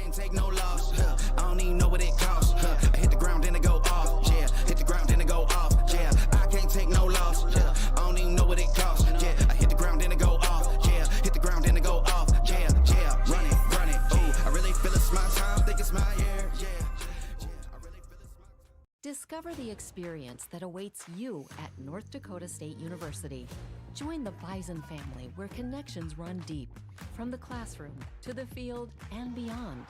can't take no loss. I don't even know what it costs. I hit the ground and it go off. Yeah, hit the ground and it go off. Yeah, I can't take no loss. I don't even know what it costs. Yeah, I hit the ground and it go off. Yeah, hit the ground and it go off. Yeah, run it. Ooh, I really feel it's my time. Think it's my year. Yeah. Discover the experience that awaits you at North Dakota State University. Join the Bison family where connections run deep, from the classroom to the field and beyond.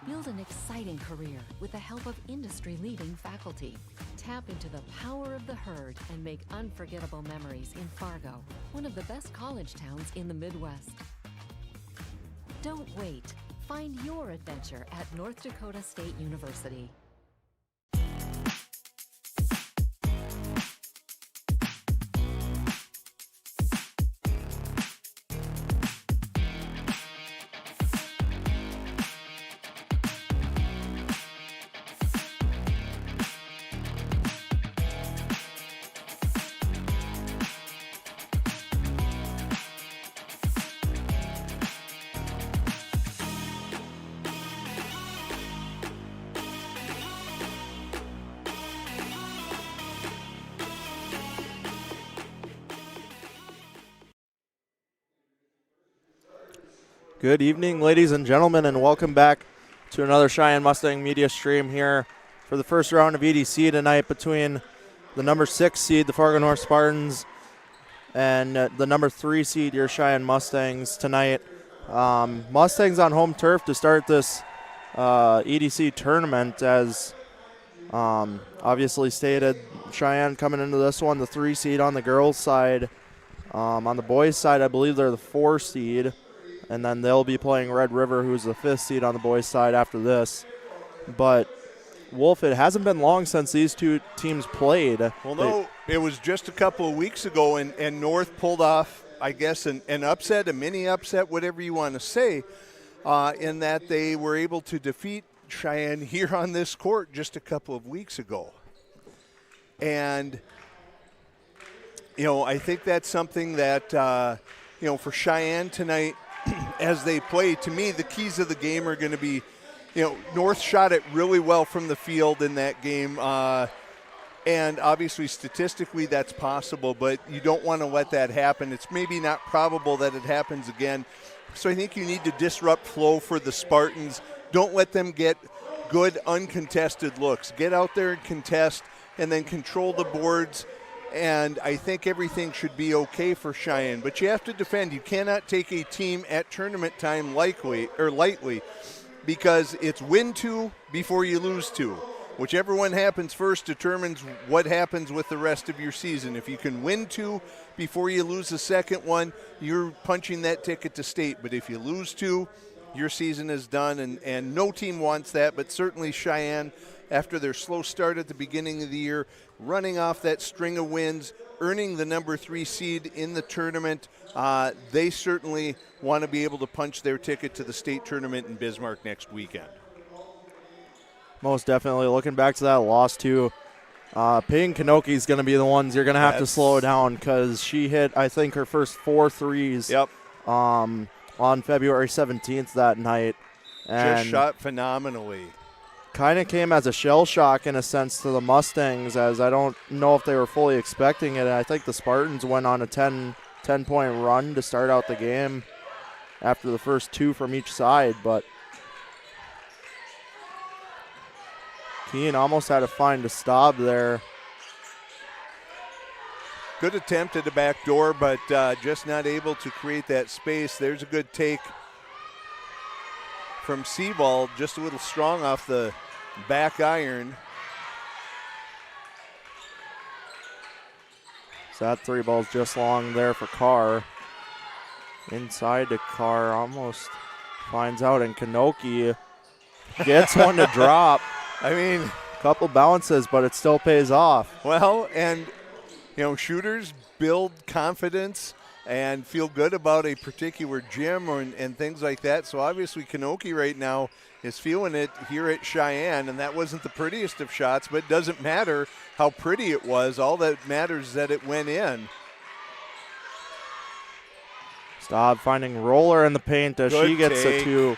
Build an exciting career with the help of industry-leading faculty. Tap into the power of the herd and make unforgettable memories in Fargo, one of the best college towns in the Midwest. Don't wait. Find your adventure at North Dakota State University. Good evening, ladies and gentlemen, and welcome back to another Cheyenne Mustang media stream here for the first round of EDC tonight between the number 6 seed, the Fargo North Spartans, and the number 3 seed, your Cheyenne Mustangs tonight. Mustangs on home turf to start this EDC tournament, as obviously stated. Cheyenne coming into this one, the 3 seed on the girls' side. On the boys' side, I believe they're the 4 seed. And then they'll be playing Red River, who's the 5th seed on the boys' side after this. But, Wolf, it hasn't been long since these two teams played. Well, no, it was just a couple of weeks ago, and North pulled off, I guess, an upset, a mini upset, whatever you want to say, in that they were able to defeat Cheyenne here on this court just a couple of weeks ago. And, I think that's something that, for Cheyenne tonight, as they play, to me, the keys of the game are going to be, North shot it really well from the field in that game. And obviously, statistically, that's possible, but you don't want to let that happen. It's maybe not probable that it happens again. So I think you need to disrupt flow for the Spartans. Don't let them get good, uncontested looks. Get out there and contest, and then control the boards. And I think everything should be okay for Cheyenne. But you have to defend. You cannot take a team at tournament time lightly, because it's win 2 before you lose 2. Whichever one happens first determines what happens with the rest of your season. If you can win 2 before you lose the second one, you're punching that ticket to state. But if you lose 2, your season is done, and no team wants that, but certainly Cheyenne, after their slow start at the beginning of the year, running off that string of wins, earning the number 3 seed in the tournament, they certainly want to be able to punch their ticket to the state tournament in Bismarck next weekend. Most definitely. Looking back to that loss, too, Peyton Kanoki is going to be the ones you're going to have to slow down, because she hit, I think, her first 4 threes on February 17th that night. And just shot phenomenally. Kind of came as a shell shock in a sense to the Mustangs, as I don't know if they were fully expecting it. I think the Spartans went on a 10-point run to start out the game after the first 2 from each side, but Keene almost had to find a stop there. Good attempt at the back door, but just not able to create that space. There's a good take from Seaball, just a little strong off the back iron. So that 3 ball's just long there for Carr. Inside to Carr, almost finds out, and Kanoki gets one to drop. I mean, a couple bounces, but it still pays off. Well, and shooters build confidence and feel good about a particular gym and things like that. So obviously Kanoki right now is feeling it here at Cheyenne, and that wasn't the prettiest of shots, but it doesn't matter how pretty it was. All that matters is that it went in. Staub finding Roller in the paint as she gets a 2.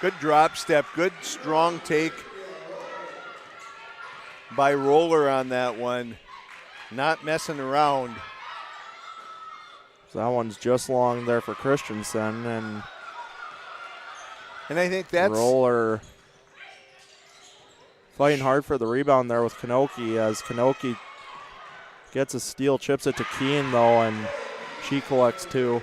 Good drop step, good strong take by Roller on that one. Not messing around. So that one's just long there for Christensen, and I think that's Roller fighting hard for the rebound there with Kanoki, as Kanoki gets a steal, chips it to Keene though, and she collects two.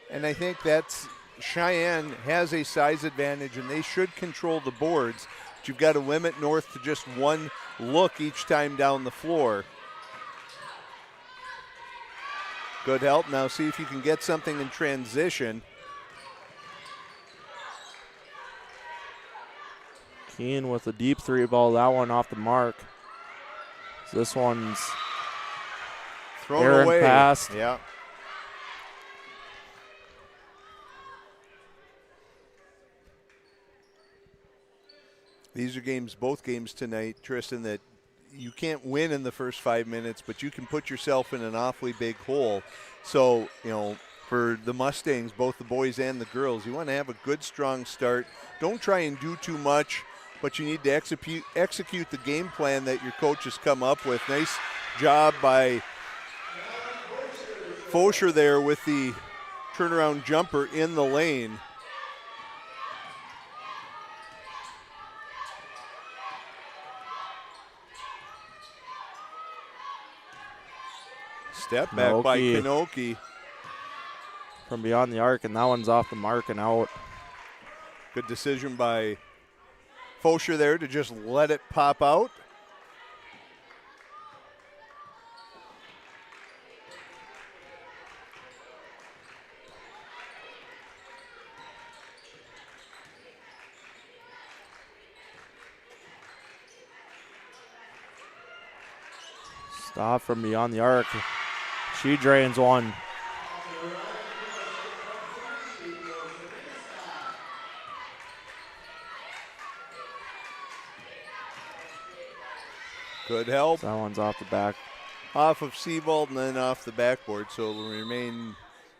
And I think that's Cheyenne has a size advantage, and they should control the boards. But you've got to limit North to just one look each time down the floor. Good help. Now see if you can get something in transition. Keene with a deep three ball, that one off the mark. So this one's thrown away. Past. Yeah. These are games, both games tonight, Tristan, that you can't win in the first 5 minutes, but you can put yourself in an awfully big hole. So, for the Mustangs, both the boys and the girls, you want to have a good, strong start. Don't try and do too much, but you need to execute the game plan that your coach has come up with. Nice job by Fosher there with the turnaround jumper in the lane. Step back by Kanoki. From beyond the arc, and that one's off the mark and out. Good decision by Fosher there to just let it pop out. Stop from beyond the arc. She drains one. Good help. That one's off the back. Off of Seavold and then off the backboard, so it'll remain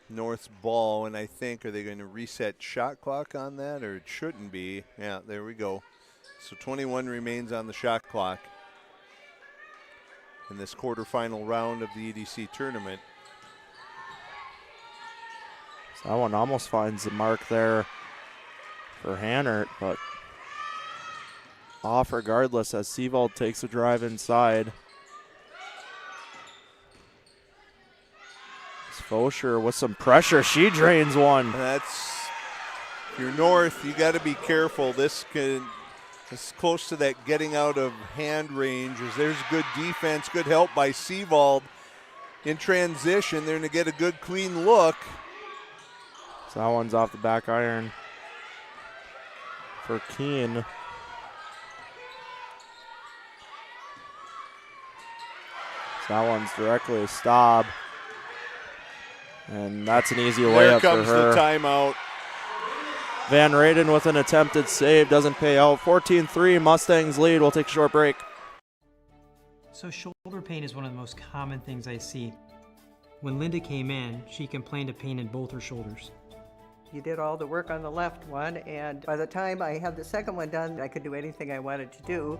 North's ball. And I think, are they going to reset shot clock on that, or it shouldn't be? Yeah, there we go. So 21 remains on the shot clock in this quarterfinal round of the EDC tournament. So that one almost finds the mark there for Hannert, but off regardless as Seavold takes a drive inside. Fosher with some pressure. She drains one. That's, if you're North, you got to be careful. This is close to that getting out of hand range. As there's good defense, good help by Seavold in transition. They're going to get a good clean look. So that one's off the back iron for Keene. So that one's directly a stop. And that's an easy layup for her. There comes the timeout. Van Raden with an attempted save, doesn't pay out. 14-3, Mustangs lead. We'll take a short break. So shoulder pain is one of the most common things I see. When Linda came in, she complained of pain in both her shoulders. You did all the work on the left one, and by the time I had the second one done, I could do anything I wanted to do.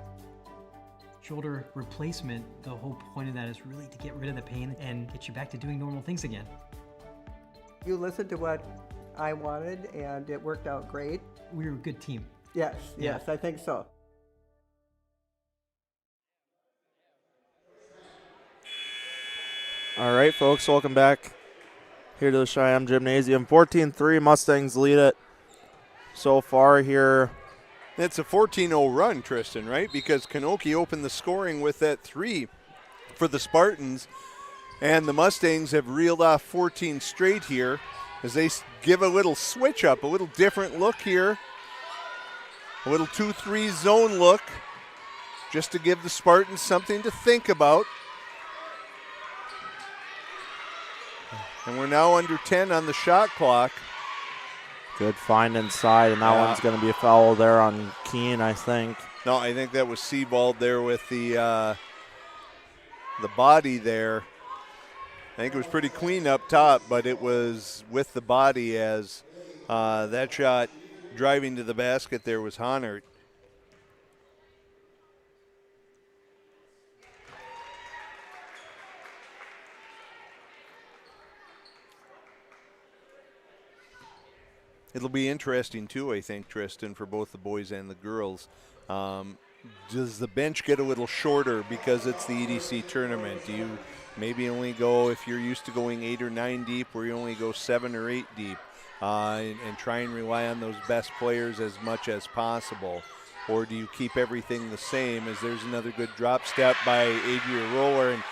Shoulder replacement, the whole point of that is really to get rid of the pain and get you back to doing normal things again. You listened to what I wanted, and it worked out great. We were a good team. Yes, I think so. All right, folks, welcome back here to the Cheyenne Gymnasium. 14-3, Mustangs lead it so far here. It's a 14-0 run, Tristan, right? Because Kanoki opened the scoring with that three for the Spartans, and the Mustangs have reeled off 14 straight here as they give a little switch up, a little different look here. A little 2-3 zone look just to give the Spartans something to think about. And we're now under 10 on the shot clock. Good find inside, and that one's going to be a foul there on Keene, I think. No, I think that was Seavold there with the body there. I think it was pretty clean up top, but it was with the body as that shot driving to the basket there was Honert. It'll be interesting too, I think, Tristan, for both the boys and the girls. Does the bench get a little shorter because it's the EDC tournament? Do you maybe only go, if you're used to going 8 or 9 deep, where you only go 7 or 8 deep, and try and rely on those best players as much as possible? Or do you keep everything the same, as there's another good drop step by Adria Roller? And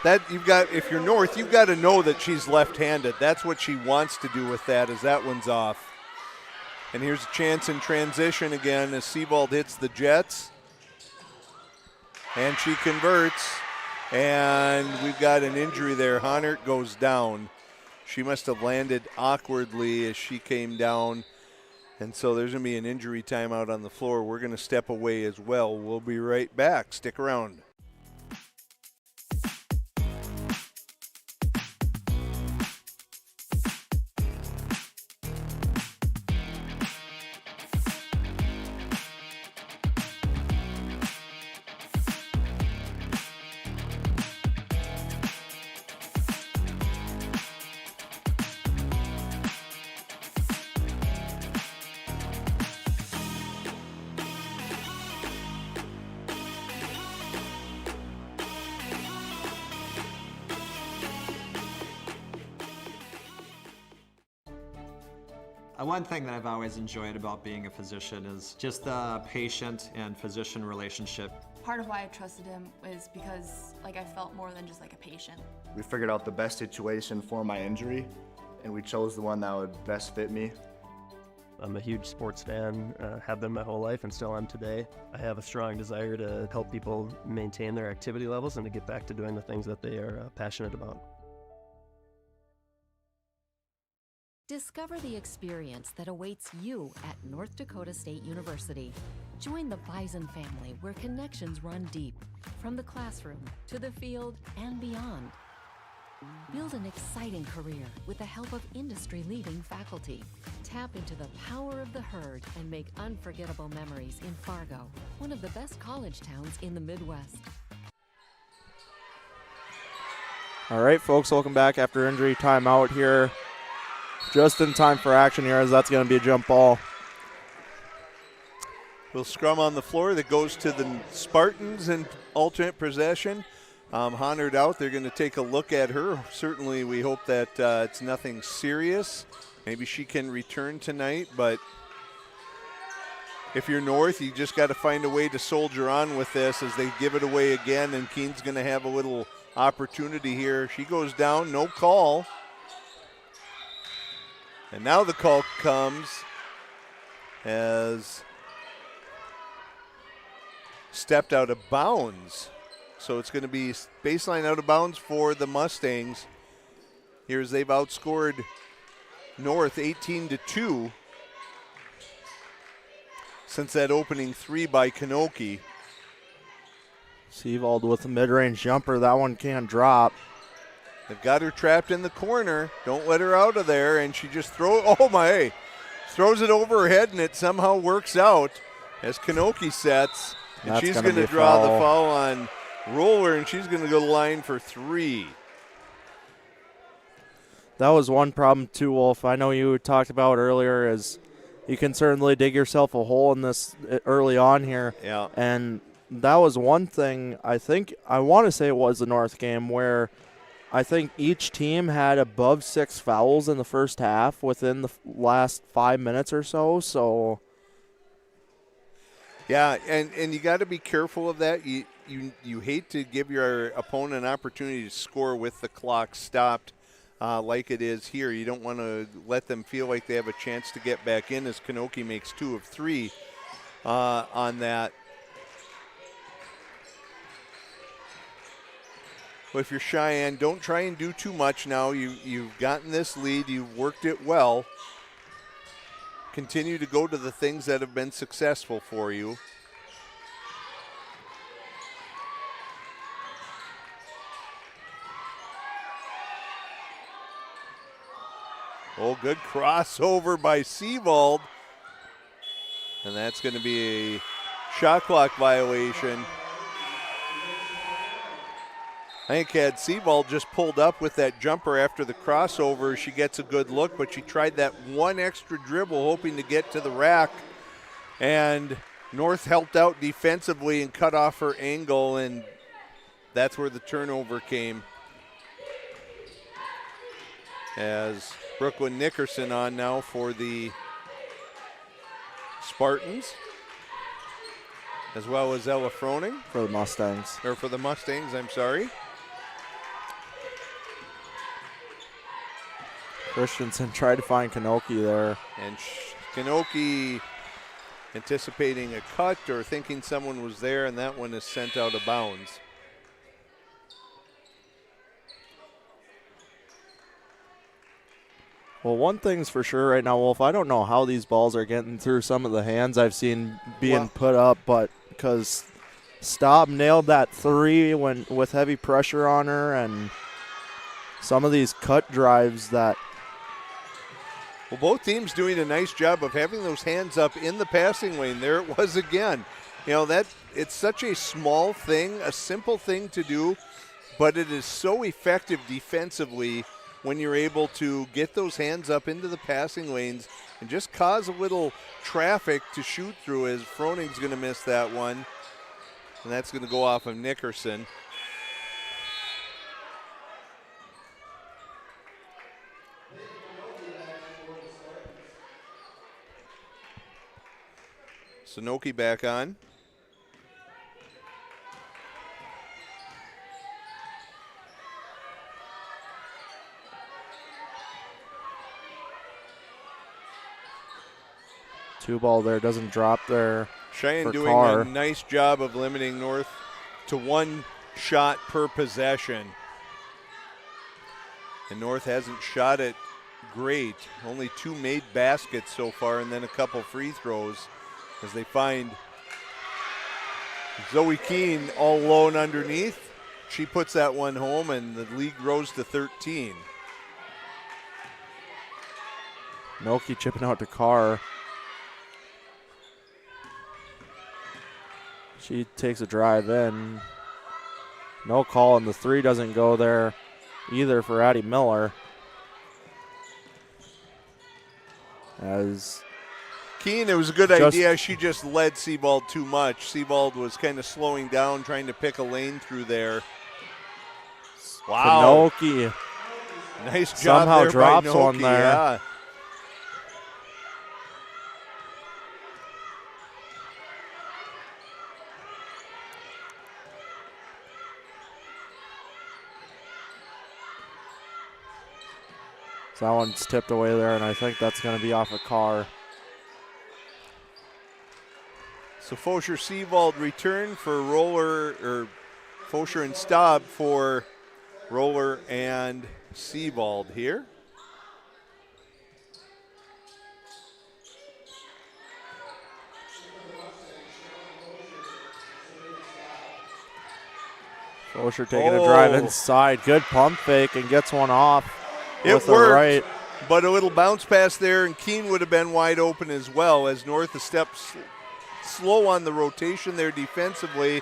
that you've got, if you're North, you've got to know that she's left-handed. That's what she wants to do with that, as that one's off. And here's a chance in transition again as Sebald hits the Jets. And she converts. And we've got an injury there. Honert goes down. She must have landed awkwardly as she came down. And so there's going to be an injury timeout on the floor. We're going to step away as well. We'll be right back. Stick around. One thing that I've always enjoyed about being a physician is just the patient and physician relationship. Part of why I trusted him is because I felt more than just a patient. We figured out the best situation for my injury, and we chose the one that would best fit me. I'm a huge sports fan, have been my whole life and still am today. I have a strong desire to help people maintain their activity levels and to get back to doing the things that they are passionate about. Discover the experience that awaits you at North Dakota State University. Join the Bison family, where connections run deep, from the classroom to the field and beyond. Build an exciting career with the help of industry-leading faculty. Tap into the power of the herd and make unforgettable memories in Fargo, one of the best college towns in the Midwest. All right, folks, welcome back after injury timeout here. Just in time for action here, as that's going to be a jump ball. We'll scrum on the floor that goes to the Spartans in alternate possession. Honert out. They're going to take a look at her. Certainly we hope that it's nothing serious. Maybe she can return tonight, but if you're North, you just got to find a way to soldier on with this as they give it away again, and Keene's going to have a little opportunity here. She goes down, no call. And now the call comes as stepped out of bounds. So it's going to be baseline out of bounds for the Mustangs. Here's they've outscored North 18-2 since that opening three by Kanoki. Sebald with a mid-range jumper. That one can't drop. They've got her trapped in the corner. Don't let her out of there. And she just throws it over her head, and it somehow works out as Kanoki sets. And That's she's going to draw the foul on Roller, and she's going to go to the line for three. That was one problem too, Wolf. I know you talked about earlier is you can certainly dig yourself a hole in this early on here. Yeah. And that was one thing, I want to say it was the North game, where I think each team had above 6 fouls in the first half within the last 5 minutes or so. So, yeah, and you got to be careful of that. You hate to give your opponent an opportunity to score with the clock stopped like it is here. You don't want to let them feel like they have a chance to get back in, as Kanoki makes 2 of 3 on that. But if you're Cheyenne, don't try and do too much now. You've gotten this lead. You've worked it well. Continue to go to the things that have been successful for you. Oh, good crossover by Seavold. And that's going to be a shot clock violation. I think had Seavold just pulled up with that jumper after the crossover, she gets a good look, but she tried that one extra dribble hoping to get to the rack. And North helped out defensively and cut off her angle, and that's where the turnover came. As Brooklyn Nickerson on now for the Spartans, as well as Ella Froning. For the Mustangs. Or for the Mustangs, I'm sorry. Christensen tried to find Kanoki there. And Kanoki anticipating a cut or thinking someone was there, and that one is sent out of bounds. Well, one thing's for sure right now, Wolf, I don't know how these balls are getting through some of the hands I've seen being put up, but because Staub nailed that three with heavy pressure on her, and some of these cut drives that. Well, both teams doing a nice job of having those hands up in the passing lane. There it was again. You know, that it's such a small thing, a simple thing to do, but it is so effective defensively when you're able to get those hands up into the passing lanes and just cause a little traffic to shoot through, as Froning's going to miss that one. And that's going to go off of Nickerson. Sanoki back on. Two ball there, doesn't drop there. Cheyenne doing Carr. a nice job of limiting North to one shot per possession. And North hasn't shot it great. Only 2 made baskets so far, and then a couple free throws as they find Zoe Keene all alone underneath. She puts that one home, and the lead grows to 13. Noki chipping out to Carr. She takes a drive in. No call, and the three doesn't go there either for Addie Miller. As Keene, it was a good idea. She just led Seabald too much. Seabald was kind of slowing down, trying to pick a lane through there. Wow. Kanoki Nice job somehow there drops by Noki, one there. Yeah. So that one's tipped away there, and I think that's going to be off a Carr. So Fosher Seawald return for Roller, or Fosher and Staub for Roller and Seawald here. Fosher taking a drive inside. Good pump fake and gets one off. It with worked, the right. but a little bounce pass there, and Keene would have been wide open as well, as North a step slow on the rotation there defensively.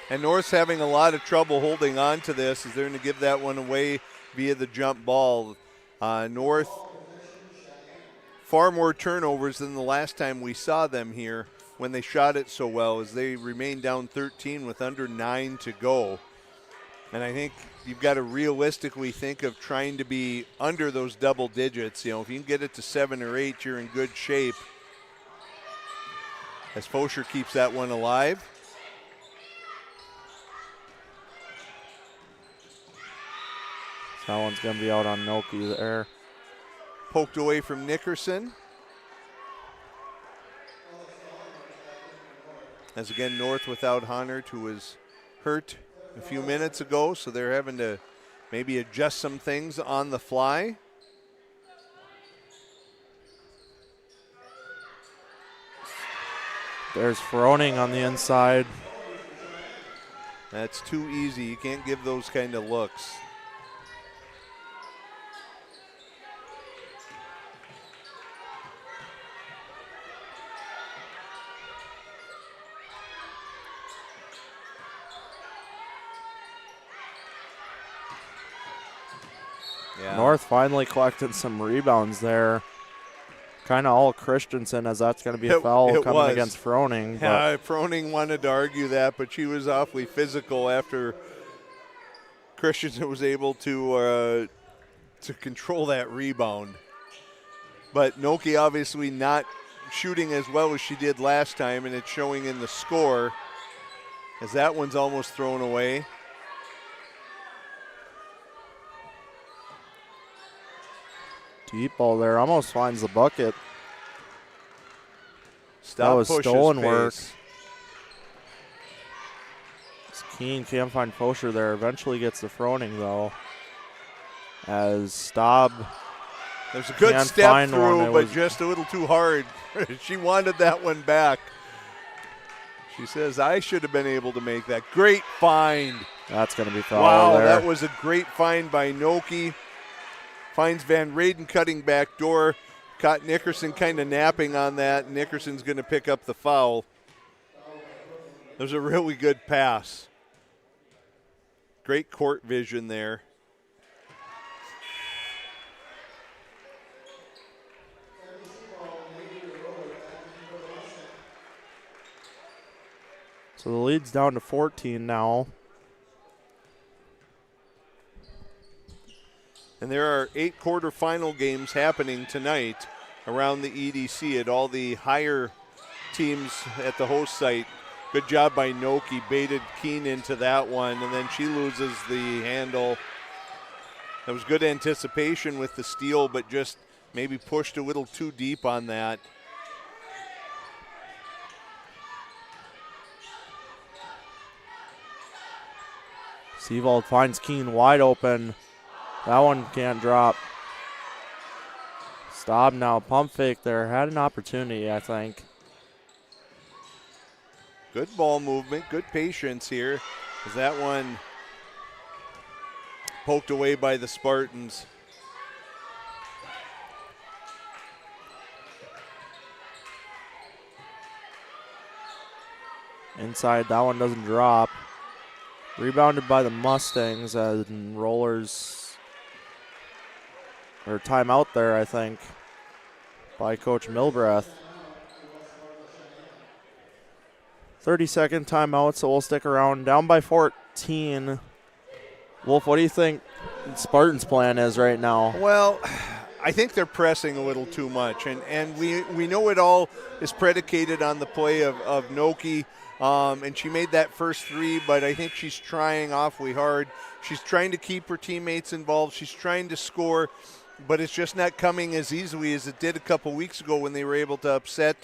And North's having a lot of trouble holding on to this, as they're going to give that one away via the jump ball. North, far more turnovers than the last time we saw them here when they shot it so well, as they remain down 13 with under 9 to go. And I think you've got to realistically think of trying to be under those double digits. You know, if you can get it to 7 or 8, you're in good shape. As Fosher keeps that one alive. So that one's going to be out on Noki there. Poked away from Nickerson. As again, North without Honert, who was hurt a few minutes ago, so they're having to maybe adjust some things on the fly. There's Froning on the inside. That's too easy. You can't give those kind of looks. Yeah. North finally collected some rebounds there. Kind of all Christensen, as that's going to be a foul it coming was. against Froning. Yeah, Froning wanted to argue that, but she was awfully physical after Christensen was able to control that rebound. But Noki obviously not shooting as well as she did last time, and it's showing in the score as that one's almost thrown away. Deep ball there, almost finds the bucket. Stop that was pushes stolen work. pace. Keene can't find Fosher there. Eventually gets to Froning though. As Staub. There's a good step through, but just a little too hard. She wanted that one back. She says, I should have been able to make that. Great find. That's going to be foul. Wow, there. That was a great find by Noki. Finds Van Raden cutting back door. Caught Nickerson kind of napping on that. Nickerson's going to pick up the foul. That was a really good pass. Great court vision there. So the lead's down to 14 now. And there are 8 quarterfinal games happening tonight around the EDC at all the higher teams at the host site. Good job by Noki, baited Keene into that one, and then she loses the handle. That was good anticipation with the steal, but just maybe pushed a little too deep on that. Seavold finds Keene wide open. That one can't drop. Staub now, pump fake there. Had an opportunity, I think. Good ball movement, good patience here. As that one poked away by the Spartans. Inside, that one doesn't drop. Rebounded by the Mustangs and Rollers. Or timeout there, I think, by Coach Milbreath. 30-second timeout, so we'll stick around. Down by 14. Wolf, what do you think Spartans' plan is right now? Well, I think they're pressing a little too much, and we know it all is predicated on the play of Noki, and she made that first three, but I think she's trying awfully hard. She's trying to keep her teammates involved. She's trying to score, but it's just not coming as easily as it did a couple weeks ago when they were able to upset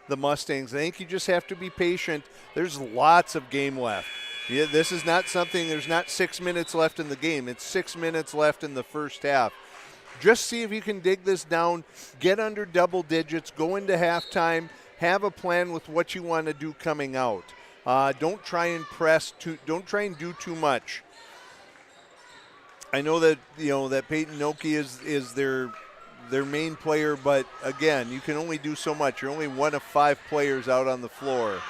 the Mustangs. I think you just have to be patient. There's lots of game left. Yeah, this is not something, there's not 6 minutes left in the game. It's 6 minutes left in the first half. Just see if you can dig this down, get under double digits, go into halftime, have a plan with what you want to do coming out. Don't try and don't try and do too much. I know that that Peyton Noki is their main player, but again, you can only do so much. You're only one of 5 players out on the floor.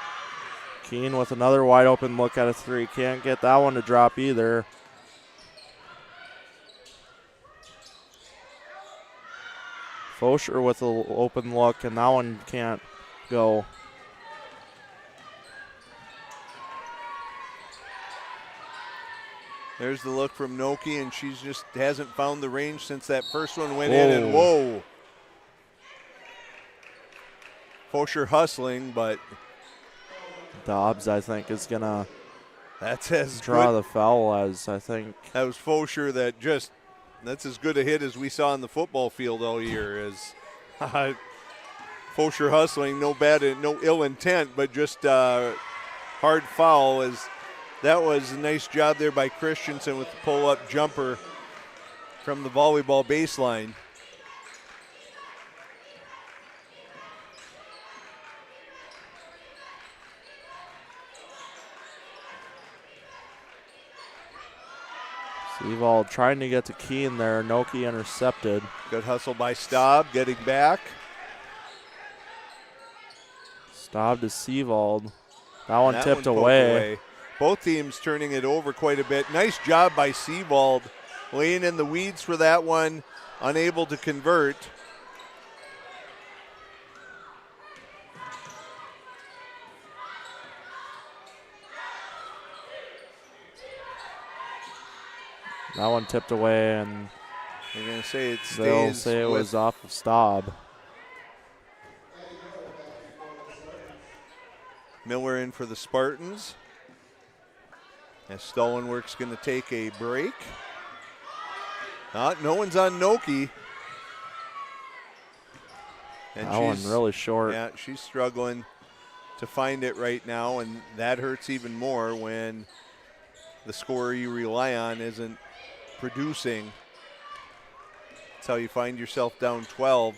Keene with another wide open look at a three. Can't get that one to drop either. Fosher with an open look, and that one can't go. There's the look from Noki, and she's just hasn't found the range since that first one went in, and whoa. Fosher hustling, but Dobbs, I think, is going to that's draw the foul, as I think. That was Fosher that's as good a hit as we saw on the football field all year. As Fosher hustling, no ill intent, but just hard foul. As that was a nice job there by Christensen with the pull-up jumper from the volleyball baseline. Seavold trying to get to Keene there. Noki intercepted. Good hustle by Staub, getting back. Staub to Seavold. That one tipped away. Both teams turning it over quite a bit. Nice job by Seavold laying in the weeds for that one, unable to convert. That one tipped away, and they're going to say it stays. They'll say it was off of Staub. Miller in for the Spartans. As Stolenwork's going to take a break. No one's on Noki. And that one really short. Yeah, she's struggling to find it right now, and that hurts even more when the scorer you rely on isn't producing. That's how you find yourself down 12.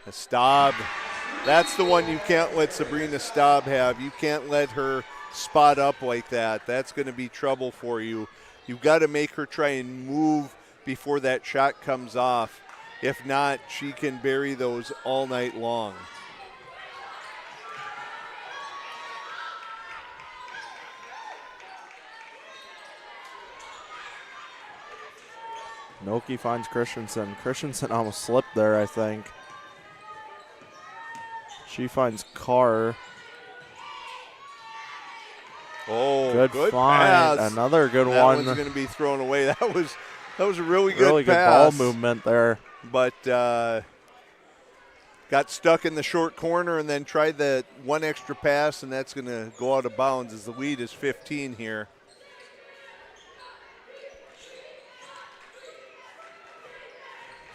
A Staub. That's the one you can't let Sabrina Staub have. You can't let her spot up like that. That's going to be trouble for you. You've got to make her try and move before that shot comes off. If not, she can bury those all night long. Noki finds Christensen. Christensen almost slipped there, I think. She finds Carr. Oh, good find. Pass. Another good that one. That one's going to be thrown away. That was a really good pass. ball movement there. But got stuck in the short corner and then tried that one extra pass, and that's going to go out of bounds as the lead is 15 here.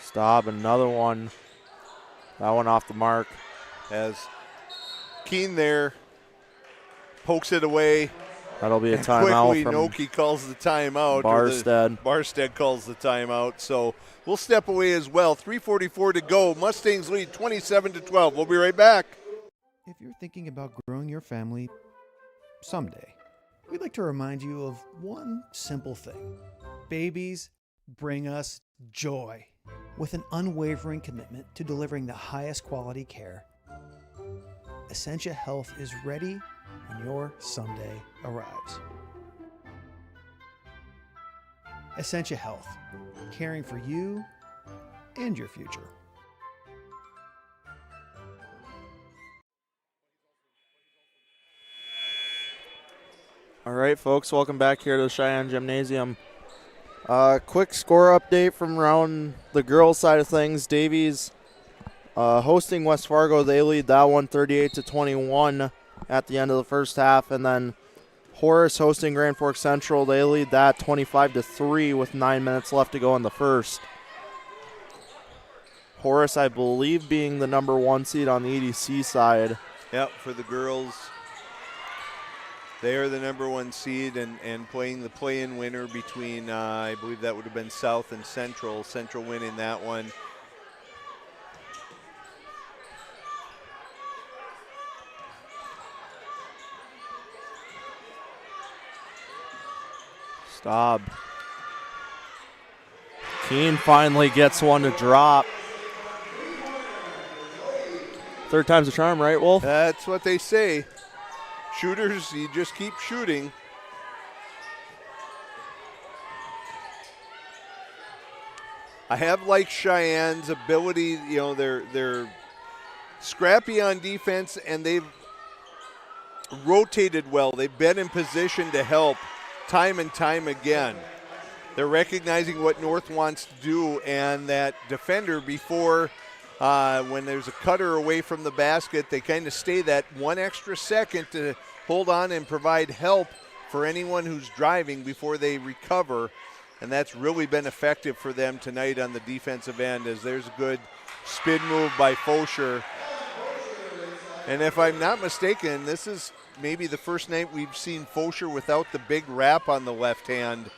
Staub, another one. That one off the mark. As Keene there pokes it away. That'll be a timeout. Quickly, Noki calls the timeout. Barstead. Barstead calls the timeout. So we'll step away as well. 3:44 to go. Mustangs lead 27-12. We'll be right back. If you're thinking about growing your family someday, we'd like to remind you of one simple thing. Babies bring us joy. With an unwavering commitment to delivering the highest quality care, Essentia Health is ready when your someday arrives. Essentia Health, caring for you and your future. All right, folks, welcome back here to the Cheyenne Gymnasium. Quick score update from around the girls' side of things. Davies hosting West Fargo. They lead that one 38-21 at the end of the first half. And then Horace hosting Grand Forks Central. They lead that 25-3 with 9 minutes left to go in the first. Horace, I believe, being the number 1 seed on the EDC side. Yep, for the girls. They are the number 1 seed and playing the play-in winner between, I believe that would have been South and Central. Central winning that one. Staub. Keene finally gets one to drop. Third time's a charm, right, Wolf? That's what they say. Shooters, you just keep shooting. I have liked Cheyenne's ability. You know, they're scrappy on defense, and they've rotated well. They've been in position to help time and time again. They're recognizing what North wants to do, and that defender before when there's a cutter away from the basket, they kind of stay that one extra second to hold on and provide help for anyone who's driving before they recover. And that's really been effective for them tonight on the defensive end, as there's a good spin move by Fosher. And if I'm not mistaken, this is maybe the first night we've seen Fosher without the big wrap on the left hand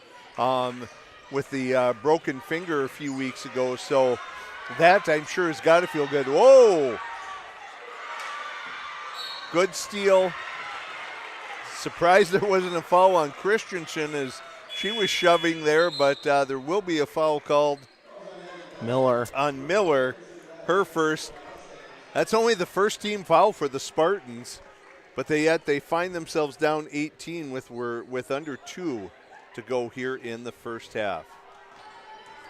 with the broken finger a few weeks ago. So that, I'm sure, has got to feel good. Whoa! Good steal. Surprised there wasn't a foul on Christensen as she was shoving there, but there will be a foul called on Miller, her first. That's only the first team foul for the Spartans, but yet they find themselves down 18 with under 2 to to go here in the first half.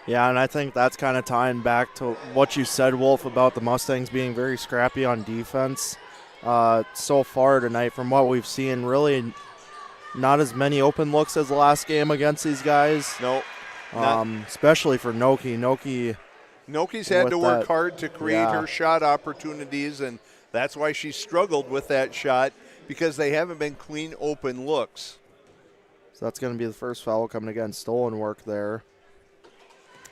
Yeah, and I think that's kind of tying back to what you said, Wolf, about the Mustangs being very scrappy on defense. So far tonight, from what we've seen, really not as many open looks as the last game against these guys. No. Especially for Noki. Noki's had to work hard to create Yeah. her shot opportunities, and that's why she struggled with that shot, because they haven't been clean open looks. So that's going to be the first foul coming against stolen work there.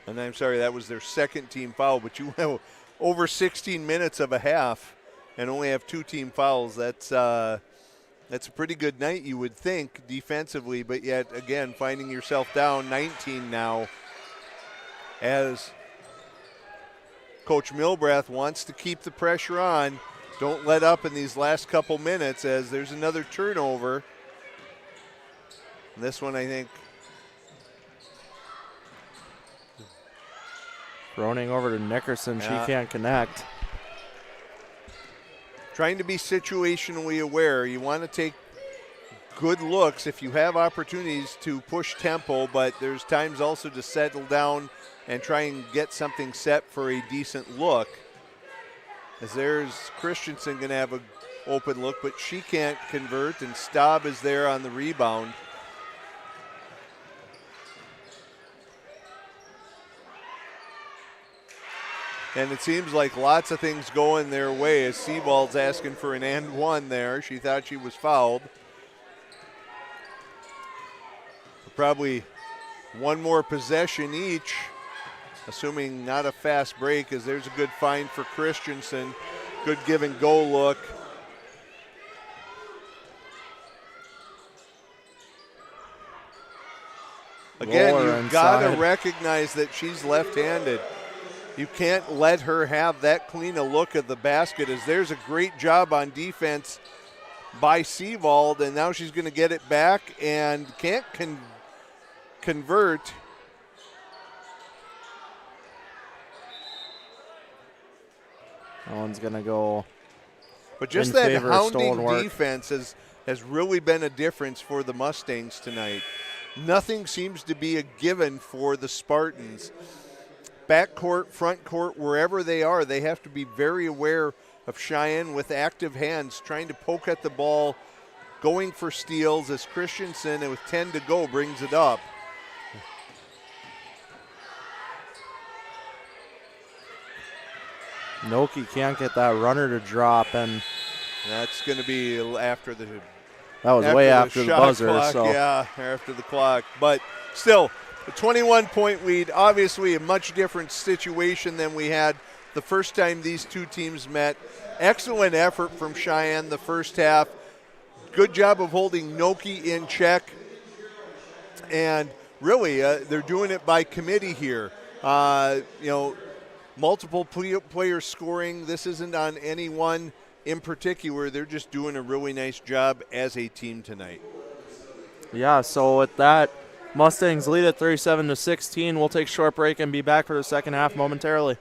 And I'm sorry, that was their second team foul, but you have over 16 minutes of a half and only have 2 team fouls. That's a pretty good night, you would think, defensively, but yet, again, finding yourself down 19 now as Coach Milbrath wants to keep the pressure on. Don't let up in these last couple minutes, as there's another turnover. And this one, I think, Roning over to Nickerson. Yeah. She can't connect. trying to be situationally aware. You want to take good looks if you have opportunities to push tempo, but there's times also to settle down and try and get something set for a decent look. As there's Christensen going to have an open look, but she can't convert, and Staub is there on the rebound. And it seems like lots of things going their way as Sebald's asking for an and one there. She thought she was fouled. Probably one more possession each, assuming not a fast break, as there's a good find for Christensen. Good give and go look. Again, you've got to recognize that she's left-handed. You can't let her have that clean a look at the basket, as there's a great job on defense by Sebald, and now she's going to get it back and can't convert. That one's going to go. But just that hounding defense has really been a difference for the Mustangs tonight. Nothing seems to be a given for the Spartans. Backcourt, front court, wherever they are, they have to be very aware of Cheyenne with active hands, trying to poke at the ball, going for steals, as Christensen, with 10 to go, brings it up. Noki can't get that runner to drop, and that's going to be after the. That was way after the buzzer. Clock, so yeah, after the clock. But still, a 21-point lead. Obviously, a much different situation than we had the first time these two teams met. Excellent effort from Cheyenne the first half. Good job of holding Noki in check. And really, they're doing it by committee here. Multiple players scoring. This isn't on anyone in particular. They're just doing a really nice job as a team tonight. Yeah, so with that, Mustangs lead at 37-16. We'll take a short break and be back for the second half momentarily.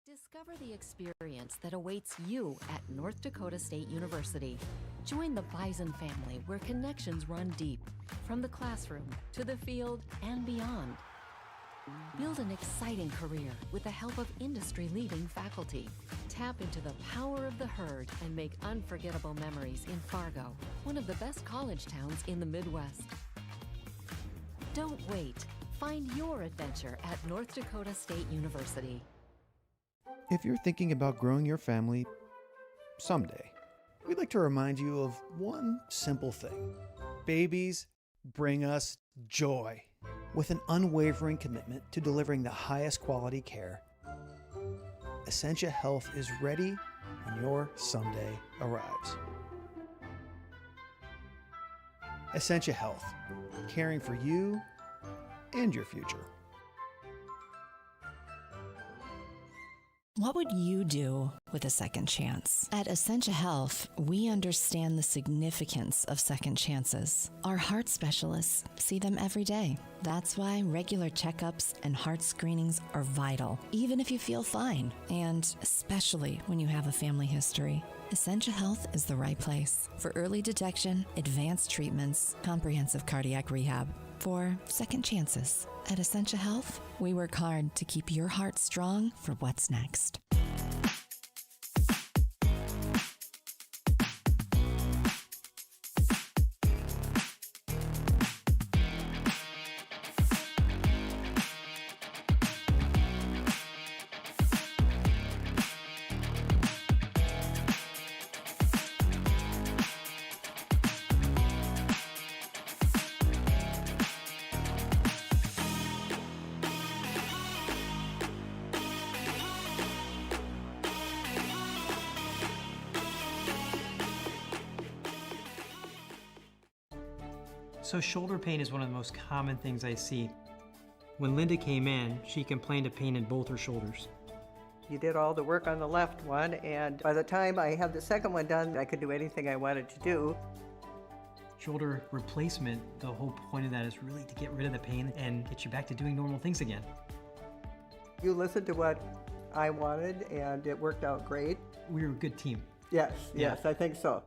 Discover the experience that awaits you at North Dakota State University. Join the Bison family, where connections run deep, from the classroom to the field and beyond. Build an exciting career with the help of industry-leading faculty. Tap into the power of the herd and make unforgettable memories in Fargo, one of the best college towns in the Midwest. Don't wait. Find your adventure at North Dakota State University. If you're thinking about growing your family someday, we'd like to remind you of one simple thing. Babies bring us joy. With an unwavering commitment to delivering the highest quality care, Essentia Health is ready when your someday arrives. Essentia Health, caring for you and your future. What would you do with a second chance? At Essentia Health, we understand the significance of second chances. Our heart specialists see them every day. That's why regular checkups and heart screenings are vital, even if you feel fine, and especially when you have a family history. Essentia Health is the right place for early detection, advanced treatments, comprehensive cardiac rehab. for second chances. At Essentia Health, we work hard to keep your heart strong for what's next. So shoulder pain is one of the most common things I see. When Linda came in, she complained of pain in both her shoulders. You did all the work on the left one, and by the time I had the second one done, I could do anything I wanted to do. Shoulder replacement, the whole point of that is really to get rid of the pain and get you back to doing normal things again. You listened to what I wanted, and it worked out great. We were a good team. Yes, I think so.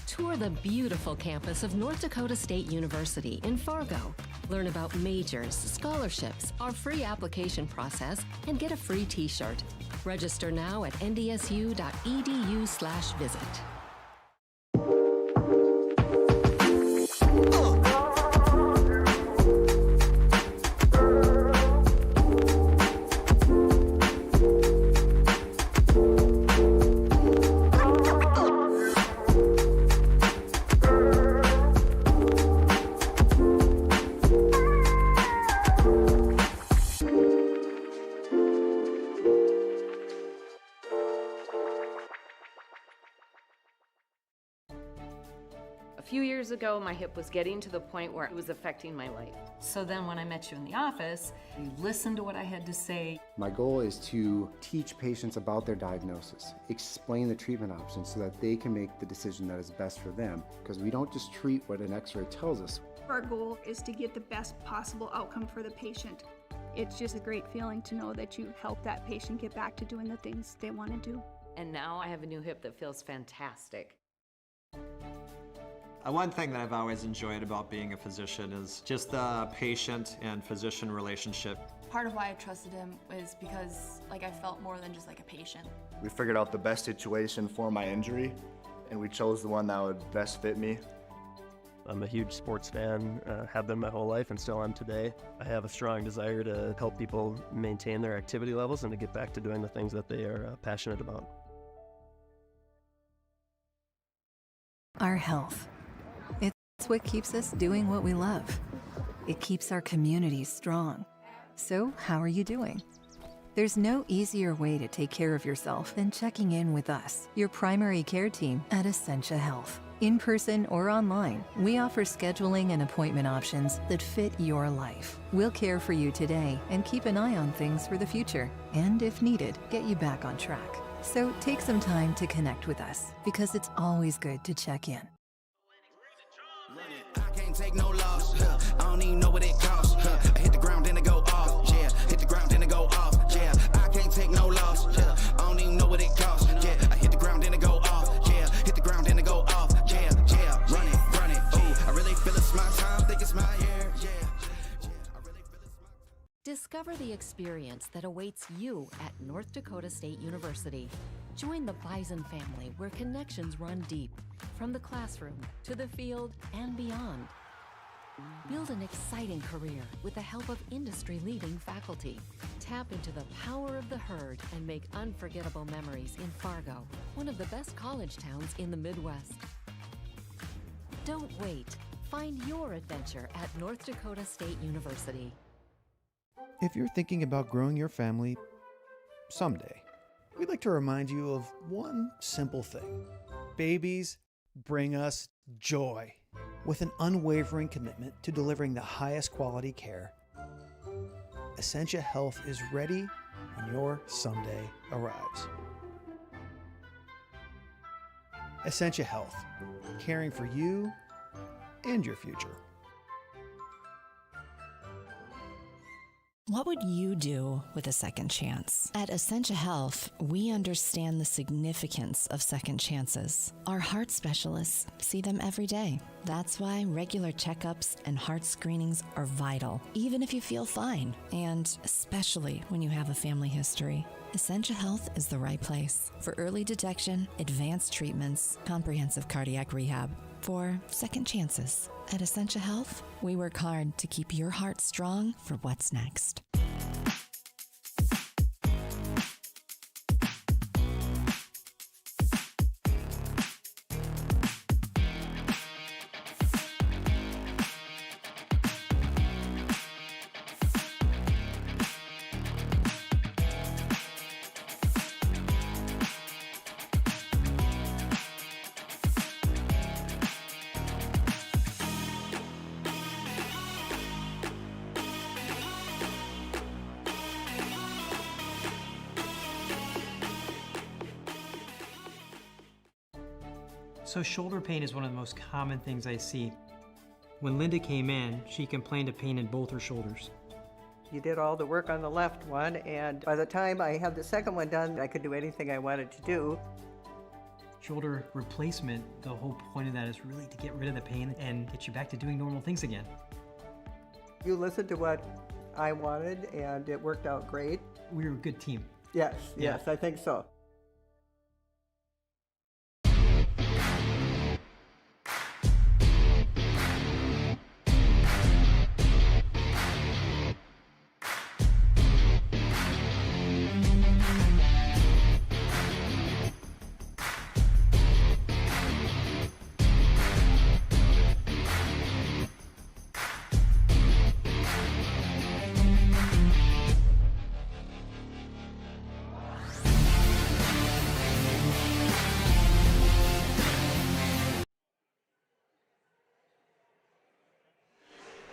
Tour the beautiful campus of North Dakota State University in Fargo. Learn about majors, scholarships, our free application process, and get a free t-shirt. Register now at ndsu.edu/visit. A few years ago, my hip was getting to the point where it was affecting my life. So then when I met you in the office, you listened to what I had to say. My goal is to teach patients about their diagnosis, explain the treatment options so that they can make the decision that is best for them. Because we don't just treat what an x-ray tells us. Our goal is to get the best possible outcome for the patient. It's just a great feeling to know that you help that patient get back to doing the things they want to do. And now I have a new hip that feels fantastic. One thing that I've always enjoyed about being a physician is just the patient and physician relationship. Part of why I trusted him was because I felt more than just a patient. We figured out the best situation for my injury, and we chose the one that would best fit me. I'm a huge sports fan, have been my whole life and still am today. I have a strong desire to help people maintain their activity levels and to get back to doing the things that they are passionate about. Our health. It's what keeps us doing what we love. It keeps our communities strong. So, how are you doing? There's no easier way to take care of yourself than checking in with us, your primary care team at Essentia Health. In person or online, we offer scheduling and appointment options that fit your life. We'll care for you today and keep an eye on things for the future. And if needed, get you back on track. So take some time to connect with us because it's always good to check in. I can't take no loss. I don't even know what it costs. I hit the ground and it go off. Yeah, hit the ground and it go off. Yeah, I can't take no loss. I don't even know what it costs. Yeah, I hit the ground and it go off. Yeah, hit the ground and it go off. Yeah, run it. Ooh, I really feel it's my time. Think it's my year. Yeah. Discover the experience that awaits you at North Dakota State University. Join the Bison family where connections run deep, from the classroom to the field and beyond. Build an exciting career with the help of industry-leading faculty. Tap into the power of the herd and make unforgettable memories in Fargo, one of the best college towns in the Midwest. Don't wait. Find your adventure at North Dakota State University. If you're thinking about growing your family someday, we'd like to remind you of one simple thing. Babies bring us joy. With an unwavering commitment to delivering the highest quality care, Essentia Health is ready when your someday arrives. Essentia Health, caring for you and your future. What would you do with a second chance? At Essentia Health, we understand the significance of second chances. Our heart specialists see them every day. That's why regular checkups and heart screenings are vital, even if you feel fine, and especially when you have a family history. Essentia Health is the right place for early detection, advanced treatments, comprehensive cardiac rehab, for second chances. At Essentia Health, we work hard to keep your heart strong for what's next. So shoulder pain is one of the most common things I see. When Linda came in, she complained of pain in both her shoulders. You did all the work on the left one, and by the time I had the second one done, I could do anything I wanted to do. Shoulder replacement, the whole point of that is really to get rid of the pain and get you back to doing normal things again. You listened to what I wanted, and it worked out great. We were a good team. Yes, Yeah. yes, I think so.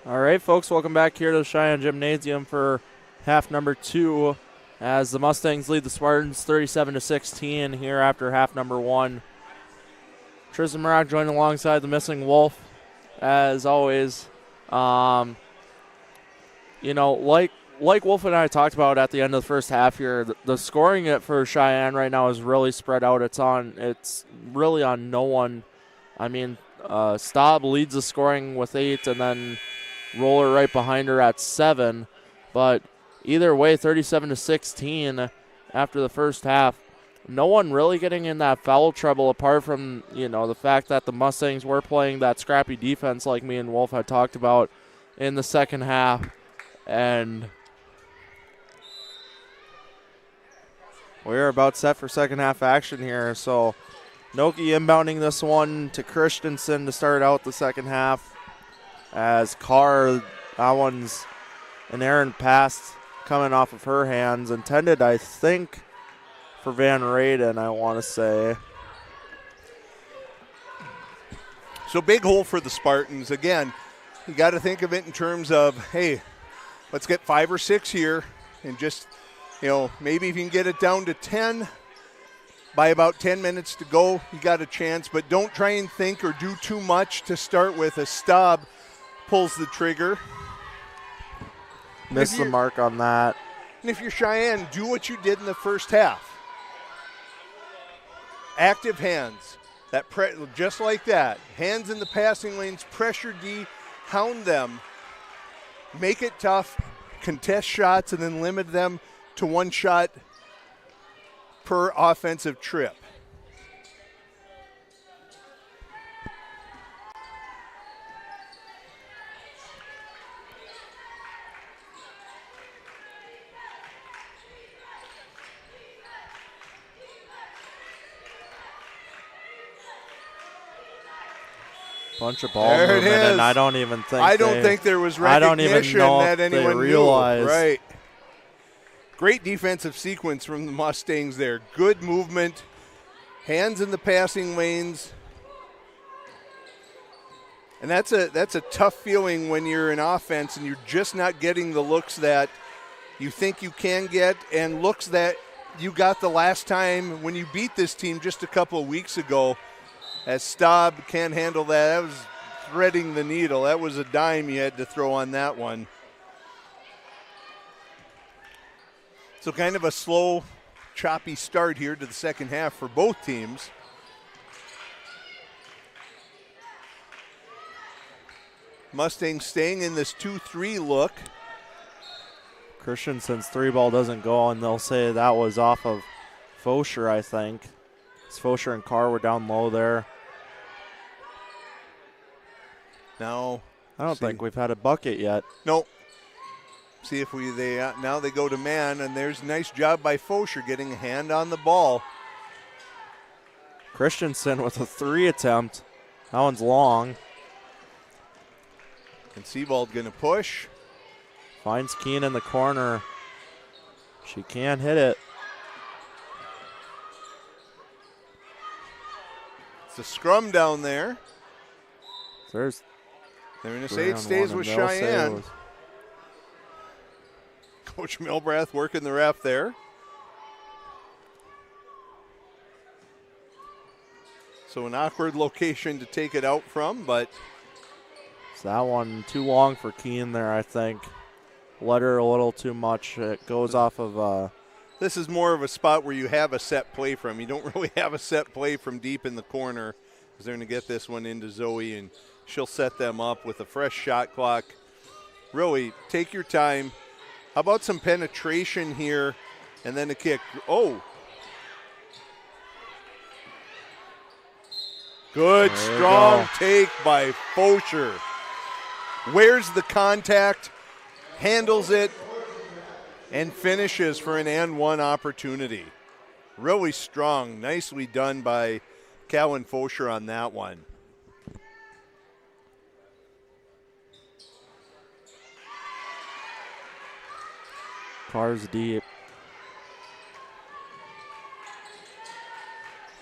All right, folks, welcome back here to the Cheyenne Gymnasium for half number 2 as the Mustangs lead the Spartans 37-16 here after half number 1. Tristan Marock joined alongside the missing Wolf, as always. You know, like Wolf and I talked about at the end of the first half here, the scoring for Cheyenne right now is really spread out. It's really on no one. I mean, Staub leads the scoring with 8, and then Roller right behind her at 7. But either way, 37-16 after the first half. No one really getting in that foul trouble apart from, you know, the fact that the Mustangs were playing that scrappy defense like me and Wolf had talked about in the second half. And we're about set for second half action here. So Noki inbounding this one to Christensen to start out the second half. As Carr, that one's an errant pass coming off of her hands. Intended, I think, for Van Raden, I want to say. So big hole for the Spartans. Again, you got to think of it in terms of, hey, let's get 5 or 6 here and just, you know, maybe if you can get it down to 10 by about 10 minutes to go, you got a chance. But don't try and think or do too much to start with. A Staub pulls the trigger. Missed the mark on that. And if you're Cheyenne, do what you did in the first half. Active hands. Just like that. Hands in the passing lanes, pressure D, hound them. Make it tough, contest shots, and then limit them to 1 shot per offensive trip. Bunch of ball movement, and I don't even think I don't think there was recognition that anyone realized. Knew. Right. Great defensive sequence from the Mustangs there. Good movement. Hands in the passing lanes. And that's a tough feeling when you're in offense and you're just not getting the looks that you think you can get and looks that you got the last time when you beat this team just a couple of weeks ago. As Staub can't handle that. That was threading the needle. That was a dime you had to throw on that one. So kind of a slow, choppy start here to the second half for both teams. Mustangs staying in this 2-3 look. Christensen's 3-ball doesn't go, and they'll say that was off of Fosher, I think. Fosher and Carr were down low there. Now, I don't think we've had a bucket yet. Nope. See if now they go to man, and there's a nice job by Fosher getting a hand on the ball. Christensen with a 3 attempt. That one's long. And Sebald going to push. Finds Keen in the corner. She can't hit it. It's a scrum down there. They're going to say it stays with Cheyenne. Coach Milbrath working the ref there. So an awkward location to take it out from, but it's that one too long for Keen there, I think. Let her a little too much. It goes off of this is more of a spot where you have a set play from. You don't really have a set play from deep in the corner, because they're going to get this one into Zoe, and she'll set them up with a fresh shot clock. Really, take your time. How about some penetration here and then a kick? Oh. Good, strong take by Fosher. Where's the contact? Handles it and finishes for an and one opportunity. Really strong. Nicely done by Cowan Fosher on that one. Car's deep.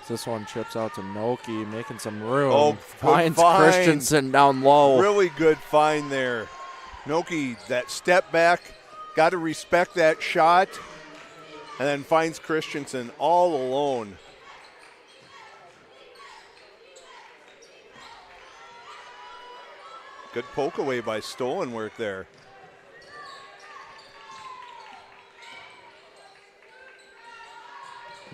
This one chips out to Noki, making some room. Oh, finds Christensen down low. Really good find there. Noki, that step back, got to respect that shot, and then finds Christensen all alone. Good poke away by Stolen work there.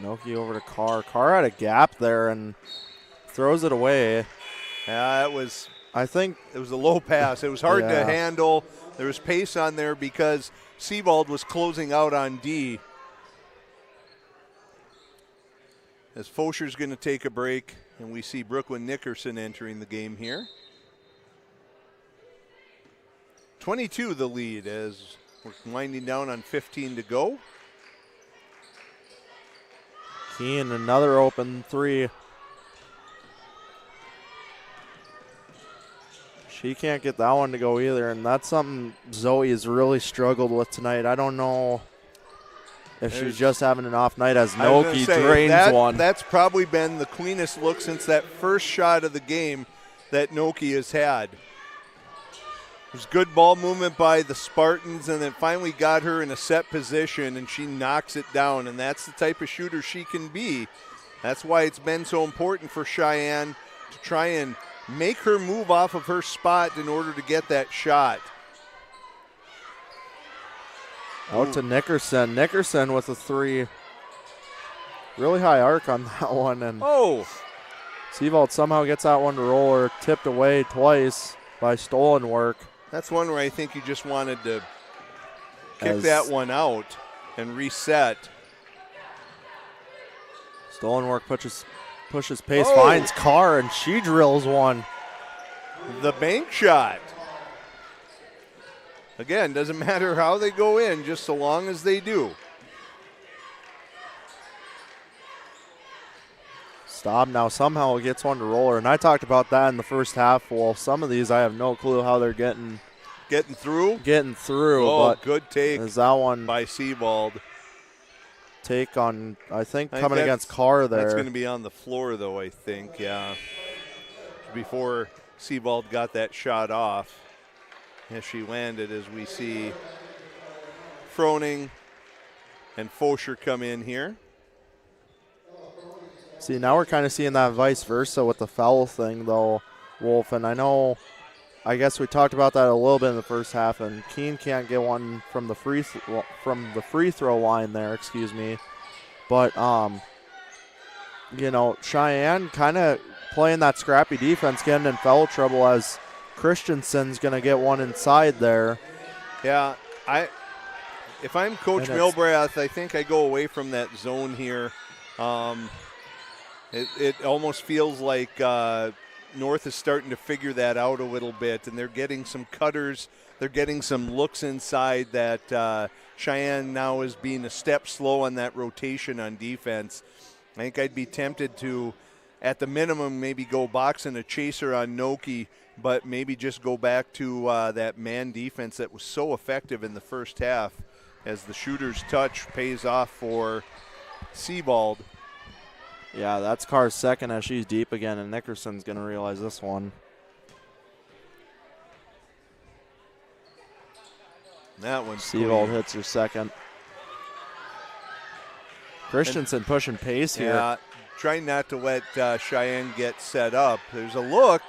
Noki over to Carr. Carr had a gap there and throws it away. Yeah, I think it was a low pass. It was hard to handle. There was pace on there because Sebald was closing out on D. As Fosher's going to take a break, and we see Brooklyn Nickerson entering the game here. 22 the lead as we're winding down on 15 to go. Keen, another open 3. She can't get that one to go either, and that's something Zoe has really struggled with tonight. I don't know if she's just having an off night as Noki drains one. That's probably been the cleanest look since that first shot of the game that Noki has had. It was good ball movement by the Spartans, and then finally got her in a set position, and she knocks it down, and that's the type of shooter she can be. That's why it's been so important for Cheyenne to try and make her move off of her spot in order to get that shot. Out to Nickerson. Nickerson with a 3. Really high arc on that one, and Sebald somehow gets that one to roll, or tipped away twice by Stolen work. That's one where I think you just wanted to kick that one out and reset. Stolen work pushes pace, finds Carr, and she drills one. The bank shot. Again, doesn't matter how they go in, just so long as they do. Staub now somehow gets one to roller, and I talked about that in the first half. Well, some of these I have no clue how they're getting through. Getting through. Oh, but good take. is that one by Sebald. take on, I think, I coming think against Carr there. That's going to be on the floor, though, I think, yeah. Before Sebald got that shot off. As she landed, as we see Froning and Fosher come in here. See, now we're kind of seeing that vice versa with the foul thing, though, Wolf. And I guess we talked about that a little bit in the first half, and Keene can't get one from the free throw line there, excuse me. But, Cheyenne kind of playing that scrappy defense, getting in foul trouble as Christensen's going to get one inside there. Yeah, if I'm Coach Milbrath, I think I go away from that zone here. It almost feels like North is starting to figure that out a little bit, and they're getting some cutters. They're getting some looks inside that Cheyenne now is being a step slow on that rotation on defense. I think I'd be tempted to, at the minimum, maybe go boxing a chaser on Noki, but maybe just go back to that man defense that was so effective in the first half as the shooter's touch pays off for Sebald. Yeah, that's Carr's second as she's deep again, and Nickerson's going to realize this one. That one's Sebald clean. hits her second. Christensen pushing pace here. Yeah, trying not to let Cheyenne get set up. There's a look.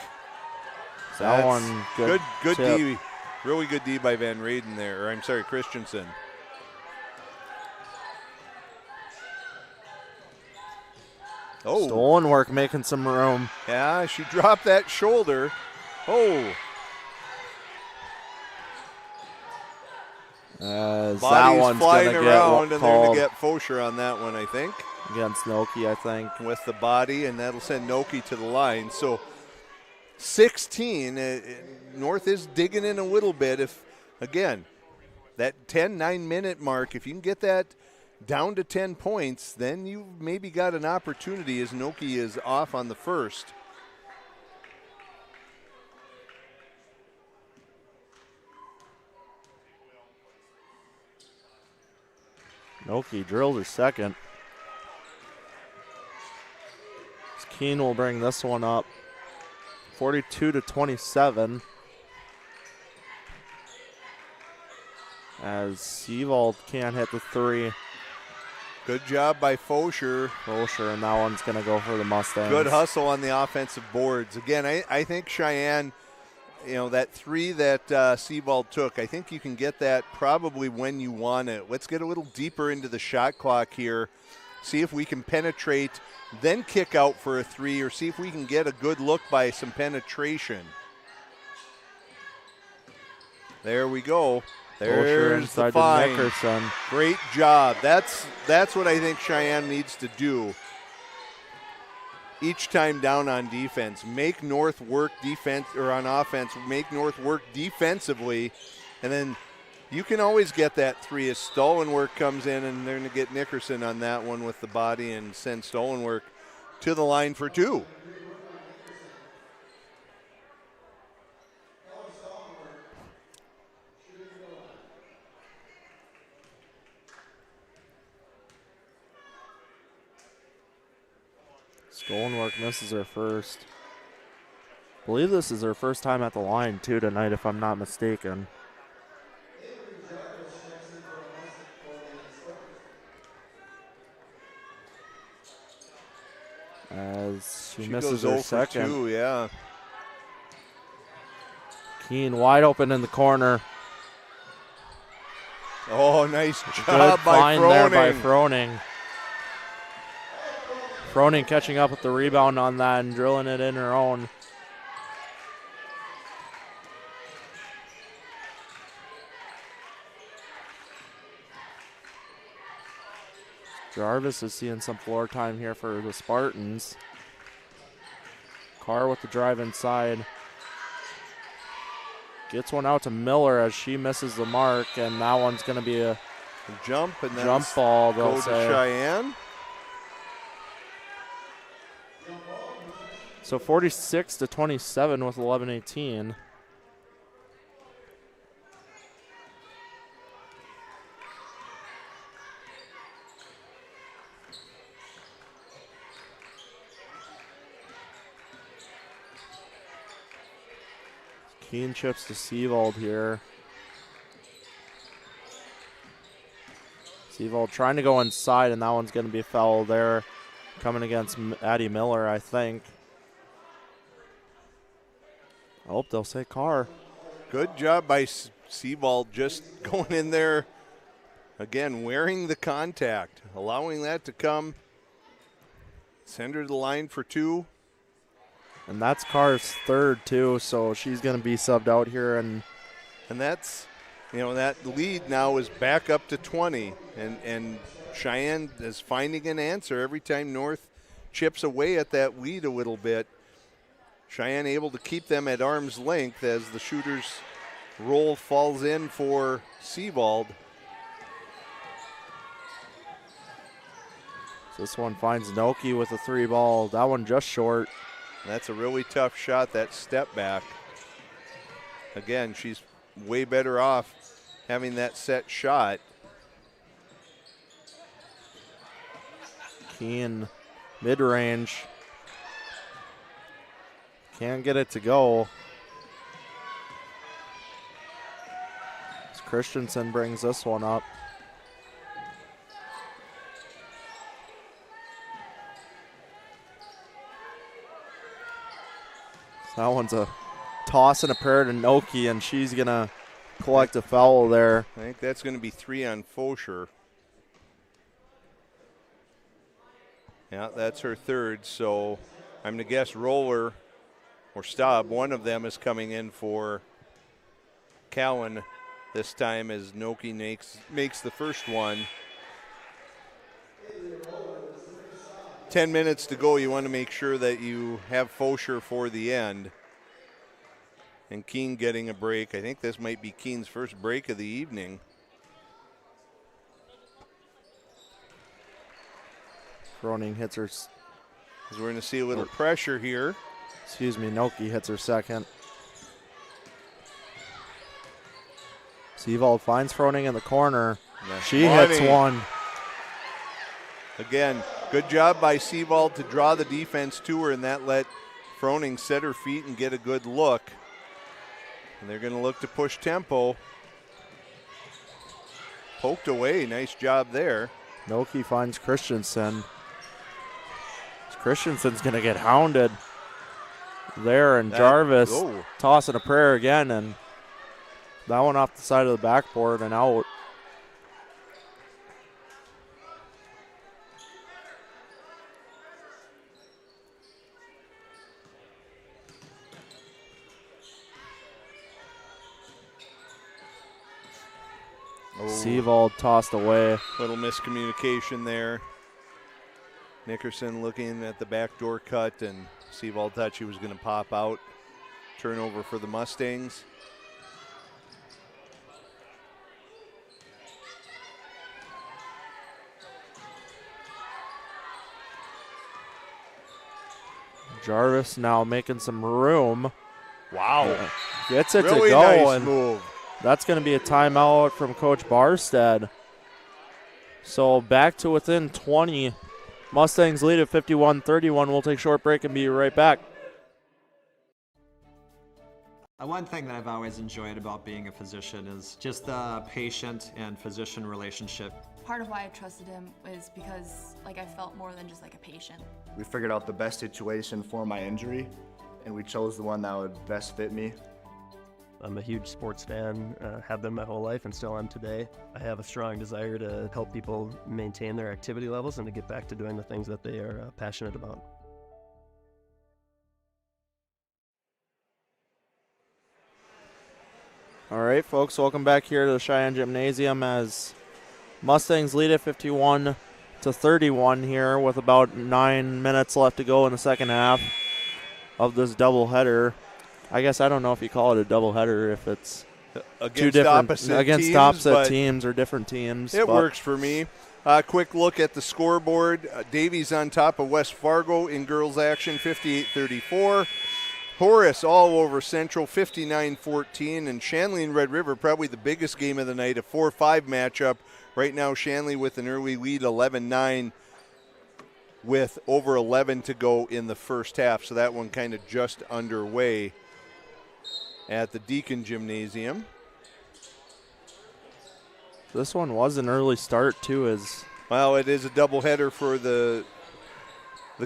That one, good tip. D. Really good D by Van Raden there. Or I'm sorry, Christensen. Oh. Stolen work, making some room. Yeah, she dropped that shoulder. Oh. As Body's that one's flying gonna around, get and they're going called to get Fosher on that one, I think. against Noki, I think. With the body, and that'll send Noki to the line. So 16, North is digging in a little bit. If, again, that 9-minute mark, if you can get that down to 10 points, then you've maybe got an opportunity as Noki is off on the first. Noki drilled her second. Keene will bring this one up. 42-27. As Sebald can't hit the three. Good job by Fosher. And that one's going to go for the Mustangs. Good hustle on the offensive boards. Again, I think Cheyenne, that three that Sebald took, I think you can get that probably when you want it. Let's get a little deeper into the shot clock here. See if we can penetrate, then kick out for a three, or see if we can get a good look by some penetration. There we go. There's the find. Nickerson. Great job. That's what I think Cheyenne needs to do each time down on defense. Make North work defense, or on offense, make North work defensively, and then you can always get that three as Stolenwork comes in, and they're going to get Nickerson on that one with the body and send Stolenwork to the line for two. Stolenwork misses her first. I believe this is her first time at the line, too, tonight, if I'm not mistaken. As she misses her second. 2, yeah. Keene wide open in the corner. Oh, nice Good job by find Froning. there by Froning. Froning catching up with the rebound on that and drilling it in her own. Jarvis is seeing some floor time here for the Spartans. Carr with the drive inside. Gets one out to Miller as she misses the mark, and that one's going to be a jump and jump ball, they'll go say. to Cheyenne. So 46-27 with 11:18. Keen chips to Seavold here. Seavold trying to go inside, and that one's going to be a foul there. Coming against Addie Miller, I think. I hope they'll say Carr. Good job by Seavold just going in there, again, wearing the contact, allowing that to come. Send her to the line for 2. And that's Carr's third, too, so she's going to be subbed out here. And that's, that lead now is back up to 20. And Cheyenne is finding an answer every time North chips away at that lead a little bit. Cheyenne able to keep them at arm's length as the shooter's roll falls in for Seavold. So this one finds Noki with a 3 ball. That one just short. That's a really tough shot, that step back. Again, she's way better off having that set shot. Keen mid-range. Can't get it to go. As Christensen brings this one up. That one's a toss and a pair to Noki, and she's going to collect a foul there. I think that's going to be 3 on Fosher. Yeah, that's her third, so I'm going to guess Roller or Staub, one of them is coming in for Cowan this time as Noki makes the first one. 10 minutes to go. You want to make sure that you have Fosher for the end. And Keene getting a break. I think this might be Keene's first break of the evening. Froning hits her. As we're going to see a little pressure here. Excuse me, Noki hits her second. Seavold finds Froning in the corner. She hits one. Again, good job by Seavold to draw the defense to her, and that let Froning set her feet and get a good look. And they're going to look to push tempo. Poked away, nice job there. Noki finds Christensen. Christensen's going to get hounded there, and Jarvis tossing a prayer again, and that one off the side of the backboard and out. Seavold tossed away. Little miscommunication there. Nickerson looking at the backdoor cut, and Seavold thought she was going to pop out. Turnover for the Mustangs. Jarvis now making some room. Wow. Gets it really to go. Nice and move. That's going to be a timeout from Coach Barstead. So back to within 20. Mustangs lead at 51-31. We'll take a short break and be right back. One thing that I've always enjoyed about being a physician is just the patient and physician relationship. Part of why I trusted him is because I felt more than just a patient. We figured out the best situation for my injury, and we chose the one that would best fit me. I'm a huge sports fan, have been my whole life and still am today. I have a strong desire to help people maintain their activity levels and to get back to doing the things that they are passionate about. All right, folks, welcome back here to the Cheyenne Gymnasium as Mustangs lead at 51-31 here with about 9 minutes left to go in the second half of this doubleheader. I guess I don't know if you call it a doubleheader if it's against opposite teams or different teams. It works for me. Quick look at the scoreboard. Davies on top of West Fargo in girls action, 58-34. Horace all over Central, 59-14. And Shanley and Red River, probably the biggest game of the night, a 4-5 matchup. Right now, Shanley with an early lead, 11-9, with over 11 to go in the first half. So that one kind of just underway. at the Deacon Gymnasium. This one was an early start too. Well, it is a doubleheader for the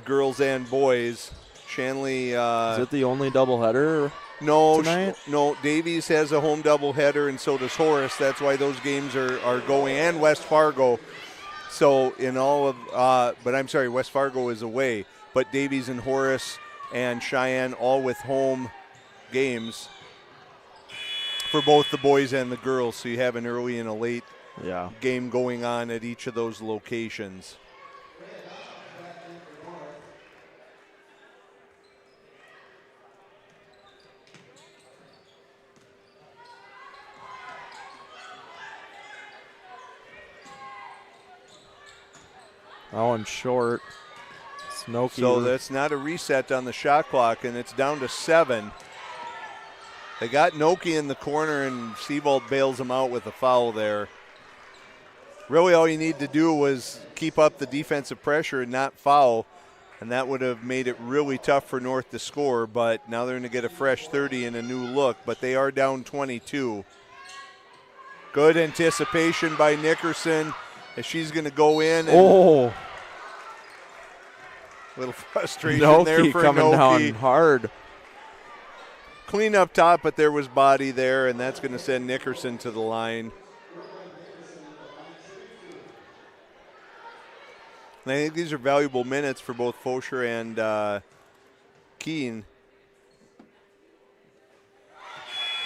girls and boys. Shanley. Is it the only doubleheader? No, tonight? no. Davies has a home doubleheader, and so does Horace. That's why those games are going, and West Fargo. So in all of, but I'm sorry, West Fargo is away. But Davies and Horace and Cheyenne all with home games for both the boys and the girls. So you have an early and a late game going on at each of those locations. That one's short. Snoky. So that's not a reset on the shot clock, and it's down to 7. They got Noki in the corner, and Seavold bails him out with a foul there. Really all you need to do was keep up the defensive pressure and not foul, and that would have made it really tough for North to score, but now they're going to get a fresh 30 and a new look, but they are down 22. Good anticipation by Nickerson as she's going to go in. And a little frustration there for coming Noki. down hard. Clean up top, but there was body there, and that's going to send Nickerson to the line. And I think these are valuable minutes for both Fosher and Keene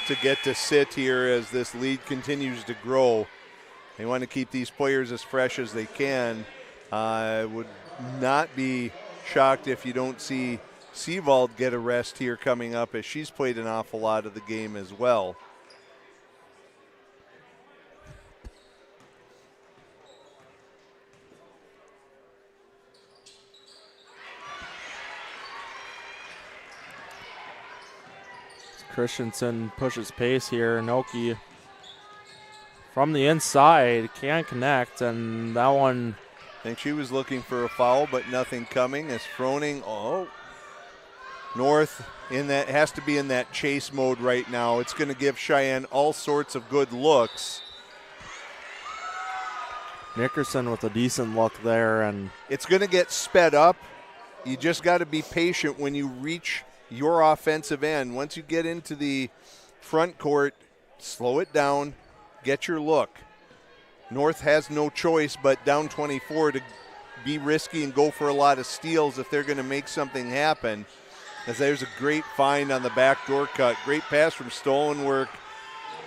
to get to sit here as this lead continues to grow. They want to keep these players as fresh as they can. I would not be shocked if you don't see Seavold get a rest here coming up, as she's played an awful lot of the game as well. Christensen pushes pace here. Noki from the inside can't connect, and that one. I think she was looking for a foul, but nothing coming as Froning. North in that has to be in that chase mode right now. It's going to give Cheyenne all sorts of good looks. Nickerson with a decent look there, and it's going to get sped up. You just got to be patient when you reach your offensive end. Once you get into the front court, slow it down, get your look. North has no choice but down 24 to be risky and go for a lot of steals if they're going to make something happen. As there's a great find on the backdoor cut. Great pass from Stolenwork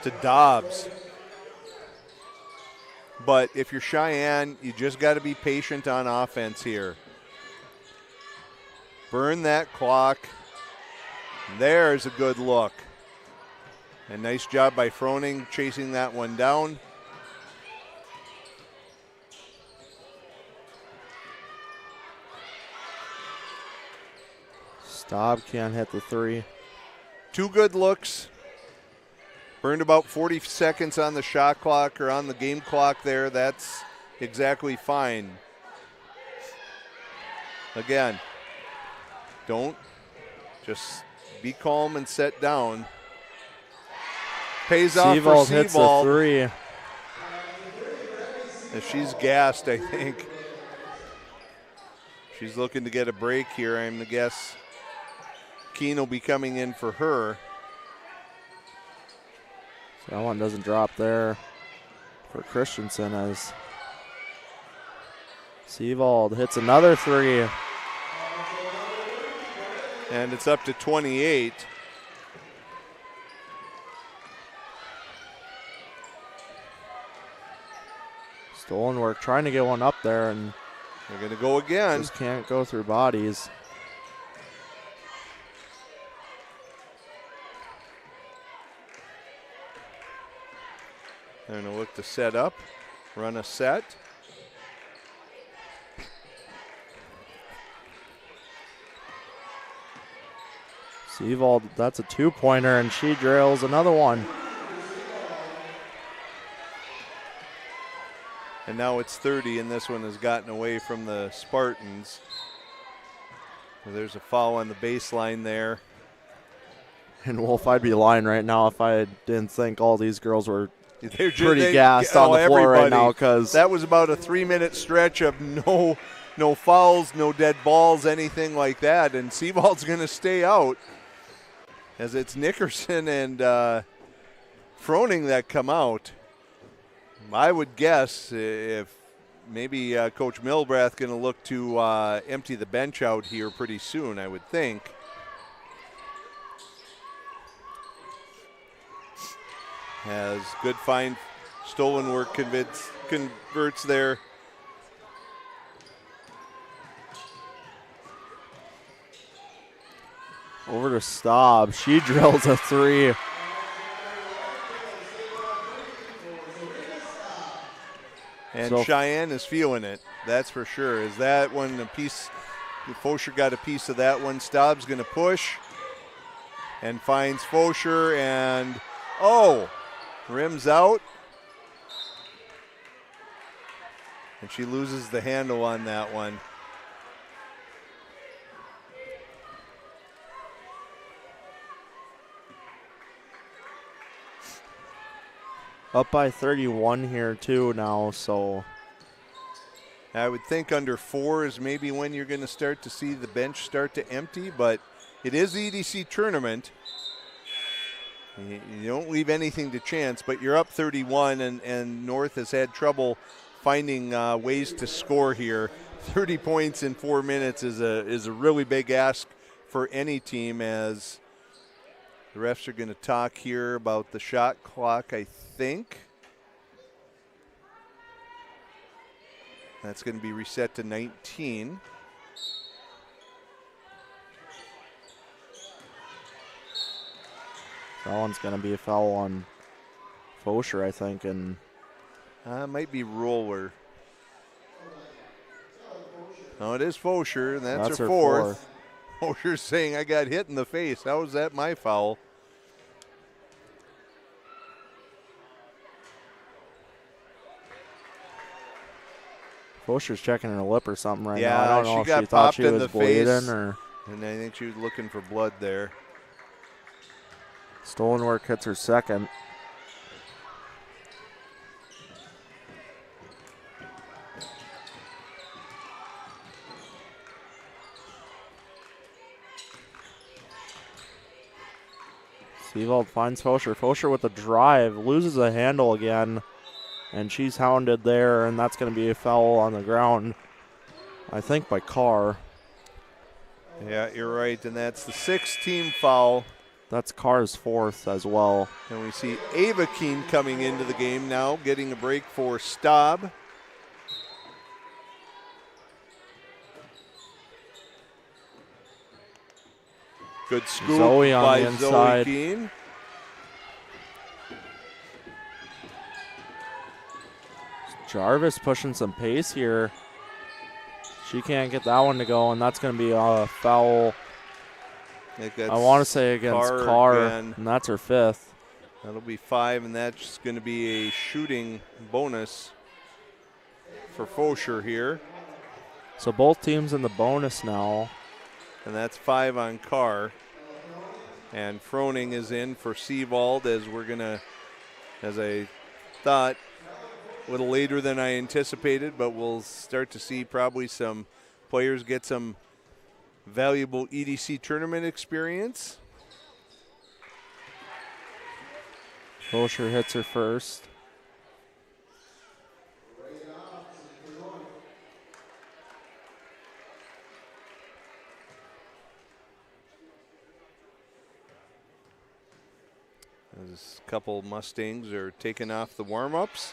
to Dobbs. But if you're Cheyenne, you just got to be patient on offense here. Burn that clock. There's a good look. And nice job by Froning chasing that one down. Staub can't hit the three. Two good looks. Burned about 40 seconds on the shot clock or on the game clock there. That's exactly fine. Again, don't just be calm and set down. Pays off for Seavold hits a three. And she's gassed, I think. She's looking to get a break here, I'm the guess. Keene will be coming in for her. So that one doesn't drop there for Christensen as Seavold hits another three. And it's up to 28. Stolenwork trying to get one up there, and they're going to go again. Just can't go through bodies. They're going to look to set up, run a set. Seavold, that's a two-pointer, and she drills another one. And now it's 30, and this one has gotten away from the Spartans. There's a foul on the baseline there. And Wolf, I'd be lying right now if I didn't think all these girls were They're pretty gassed on the floor right now, because that was about a 3-minute stretch of no fouls, no dead balls, anything like that. And Seawald's going to stay out as it's Nickerson and Froning that come out. I would guess if maybe Coach Milbrath going to look to empty the bench out here pretty soon, I would think. Has good fine stolen work converts there. Over to Staub. She drills a 3. And So Cheyenne is feeling it, that's for sure. Is that one a piece? Fosher got a piece of that one. Staub's going to push and finds Fosher, and rims out. And she loses the handle on that one. Up by 31 here too now, so I would think under 4 is maybe when you're going to start to see the bench start to empty, but it is the EDC tournament. You don't leave anything to chance, but you're up 31, and North has had trouble finding ways to score here. 30 points in 4 minutes is a really big ask for any team, as the refs are going to talk here about the shot clock, I think. That's going to be reset to 19. that one's going to be a foul on Fosher, I think, and might be Roller. No, it is Fosher, and that's her fourth. Fosher's saying, I got hit in the face. How is that my foul? Fosher's checking her lip or something right now. Yeah, I don't know she if got she thought popped she in was the bleeding face, or and I think she was looking for blood there. stolen work hits her second. Seawald finds Fosher. Fosher with a drive, loses a handle again, and she's hounded there, and that's going to be a foul on the ground, I think by Carr. Yeah, you're right, and that's the 6th team foul. That's Carr's 4th as well. And we see Ava Keen coming into the game now, getting a break for Staub. Good scoop Zoe on by the inside. Zoe Keen. Jarvis pushing some pace here. She can't get that one to go, and that's going to be a foul. I want to say against Carr, and that's her 5th. That'll be 5, and that's going to be a shooting bonus for Fosher here. So both teams in the bonus now. And that's 5 on Carr. And Froning is in for Seawald, as we're going to, as I thought, a little later than I anticipated, but we'll start to see probably some players get some valuable EDC tournament experience. Fosher hits her first. As a couple Mustangs are taking off the warm-ups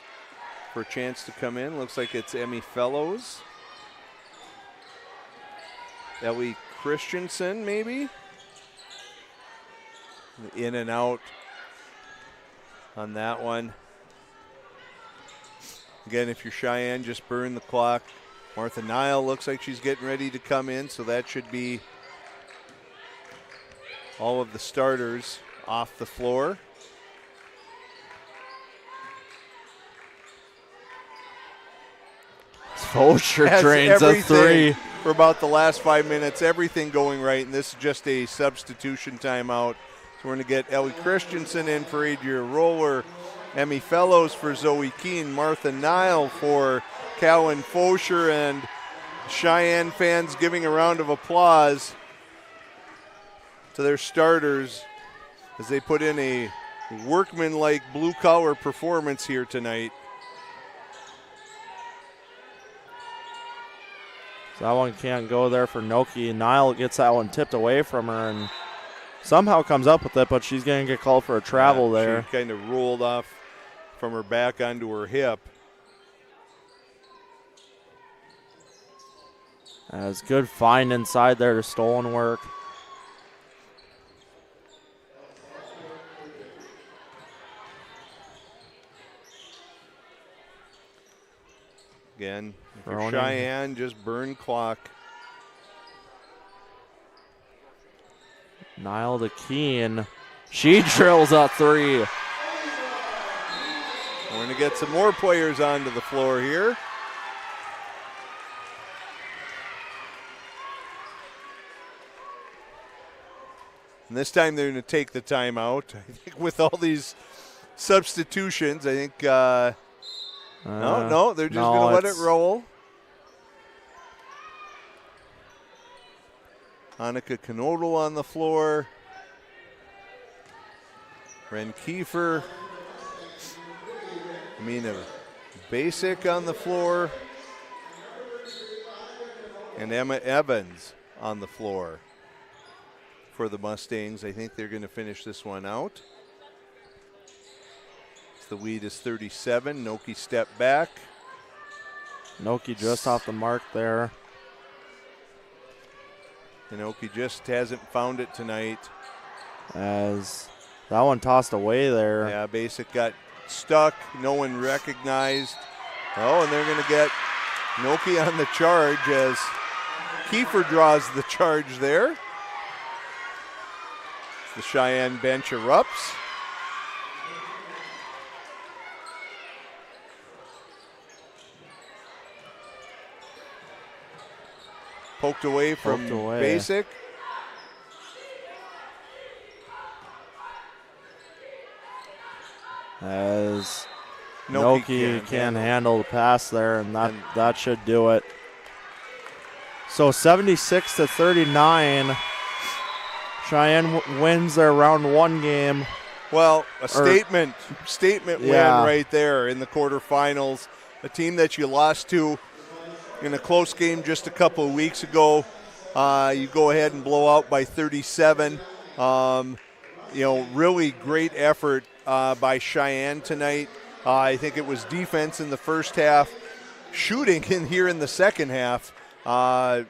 for a chance to come in. Looks like it's Emmy Fellows. Ellie Christensen, maybe? In and out on that one. Again, if you're Cheyenne, just burn the clock. Martha Nile looks like she's getting ready to come in, so that should be all of the starters off the floor. Fosher drains a 3. For about the last 5 minutes, everything going right, and this is just a substitution timeout. So we're going to get Ellie Christensen in for Adria Roller, Emmy Fellows for Zoe Keene, Martha Nile for Callan Fosher, and Cheyenne fans giving a round of applause to their starters as they put in a workmanlike blue-collar performance here tonight. So that one can't go there for Noki. Nile gets that one tipped away from her and somehow comes up with it, but she's going to get called for a travel there. She kind of rolled off from her back onto her hip. As good find inside there to stolen work. Again, if you're Cheyenne, just burn clock. Nile to Keene. She drills a three. We're going to get some more players onto the floor here. And this time they're going to take the timeout. I think with all these substitutions, I think no, they're just going to let it roll. Annika Knodel on the floor. Ren Kiefer. Amina Basic on the floor. And Emma Evans on the floor for the Mustangs. I think they're going to finish this one out. The lead is 37. Noki step back. Noki just off the mark there. Noki just hasn't found it tonight. As that one tossed away there. Yeah, Basic got stuck. No one recognized. Oh, and they're going to get Noki on the charge as Kiefer draws the charge there. The Cheyenne bench erupts. Poked away from Basic. As Noki can't handle the pass there, and that should do it. So 76-39. Cheyenne wins their round one game. Well, a statement win right there in the quarterfinals. A team that you lost to in a close game just a couple of weeks ago. You go ahead and blow out by 37. Really great effort by Cheyenne tonight. I think it was defense in the first half, shooting in here in the second half. As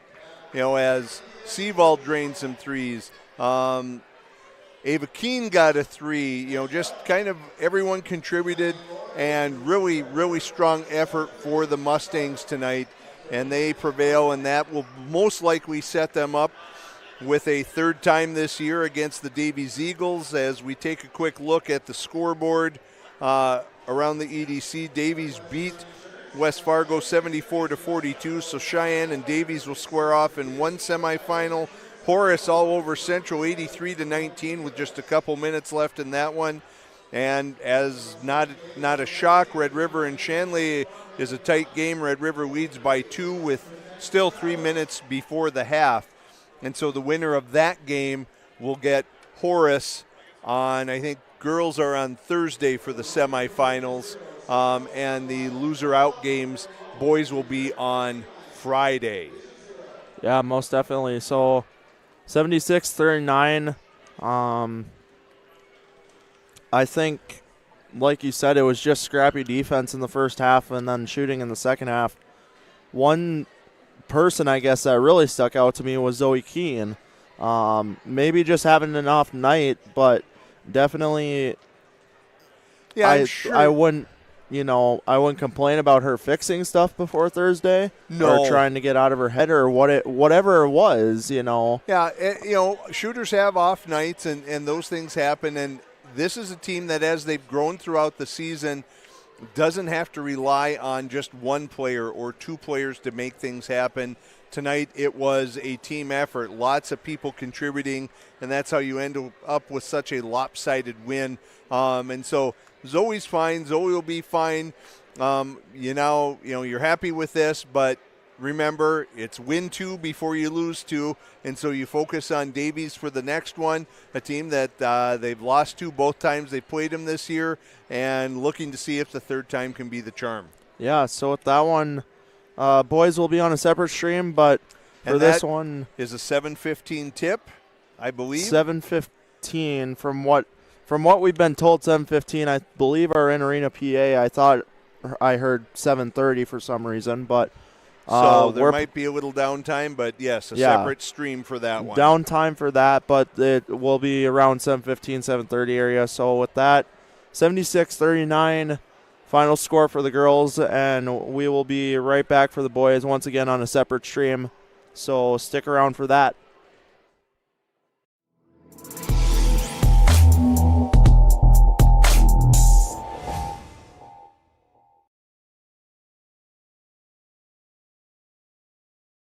Seavald drained some threes. Ava Keene got a three. Just kind of everyone contributed, and really, really strong effort for the Mustangs tonight. And they prevail, and that will most likely set them up with a third time this year against the Davies Eagles. As we take a quick look at the scoreboard around the EDC, Davies beat West Fargo 74-42, so Cheyenne and Davies will square off in one semifinal. Horace all over Central 83-19 with just a couple minutes left in that one. And as not a shock, Red River and Shanley is a tight game. Red River leads by 2 with still 3 minutes before the half. And so the winner of that game will get Horace on, I think girls are on Thursday for the semifinals. And the loser out games, boys will be on Friday. Yeah, most definitely. So 76-39. I think, like you said, it was just scrappy defense in the first half and then shooting in the second half. One person, I guess, that really stuck out to me was Zoe Keene. Maybe just having an off night, but definitely I'm sure. I wouldn't complain about her fixing stuff before Thursday. No. Or trying to get out of her head or whatever it was, Yeah, shooters have off nights and those things happen, and this is a team that, as they've grown throughout the season, doesn't have to rely on just one player or two players to make things happen. tonight it was a team effort, lots of people contributing, and that's how you end up with such a lopsided win. And so Zoe's fine. Zoe will be fine. You're happy with this, but remember, it's win 2 before you lose 2, and so you focus on Davies for the next one, a team that they've lost to both times they played them this year, and looking to see if the third time can be the charm. Yeah, so with that one, boys will be on a separate stream, but for this one is a 7:15 tip, I believe. 7:15 from what we've been told. 7:15. I believe our in-arena PA. I thought I heard 7:30 for some reason, but. So there might be a little downtime, but yes, a separate stream for that one. Downtime for that, but it will be around 7:15, 7:30 area. So with that, 76-39 final score for the girls, and we will be right back for the boys once again on a separate stream. So stick around for that.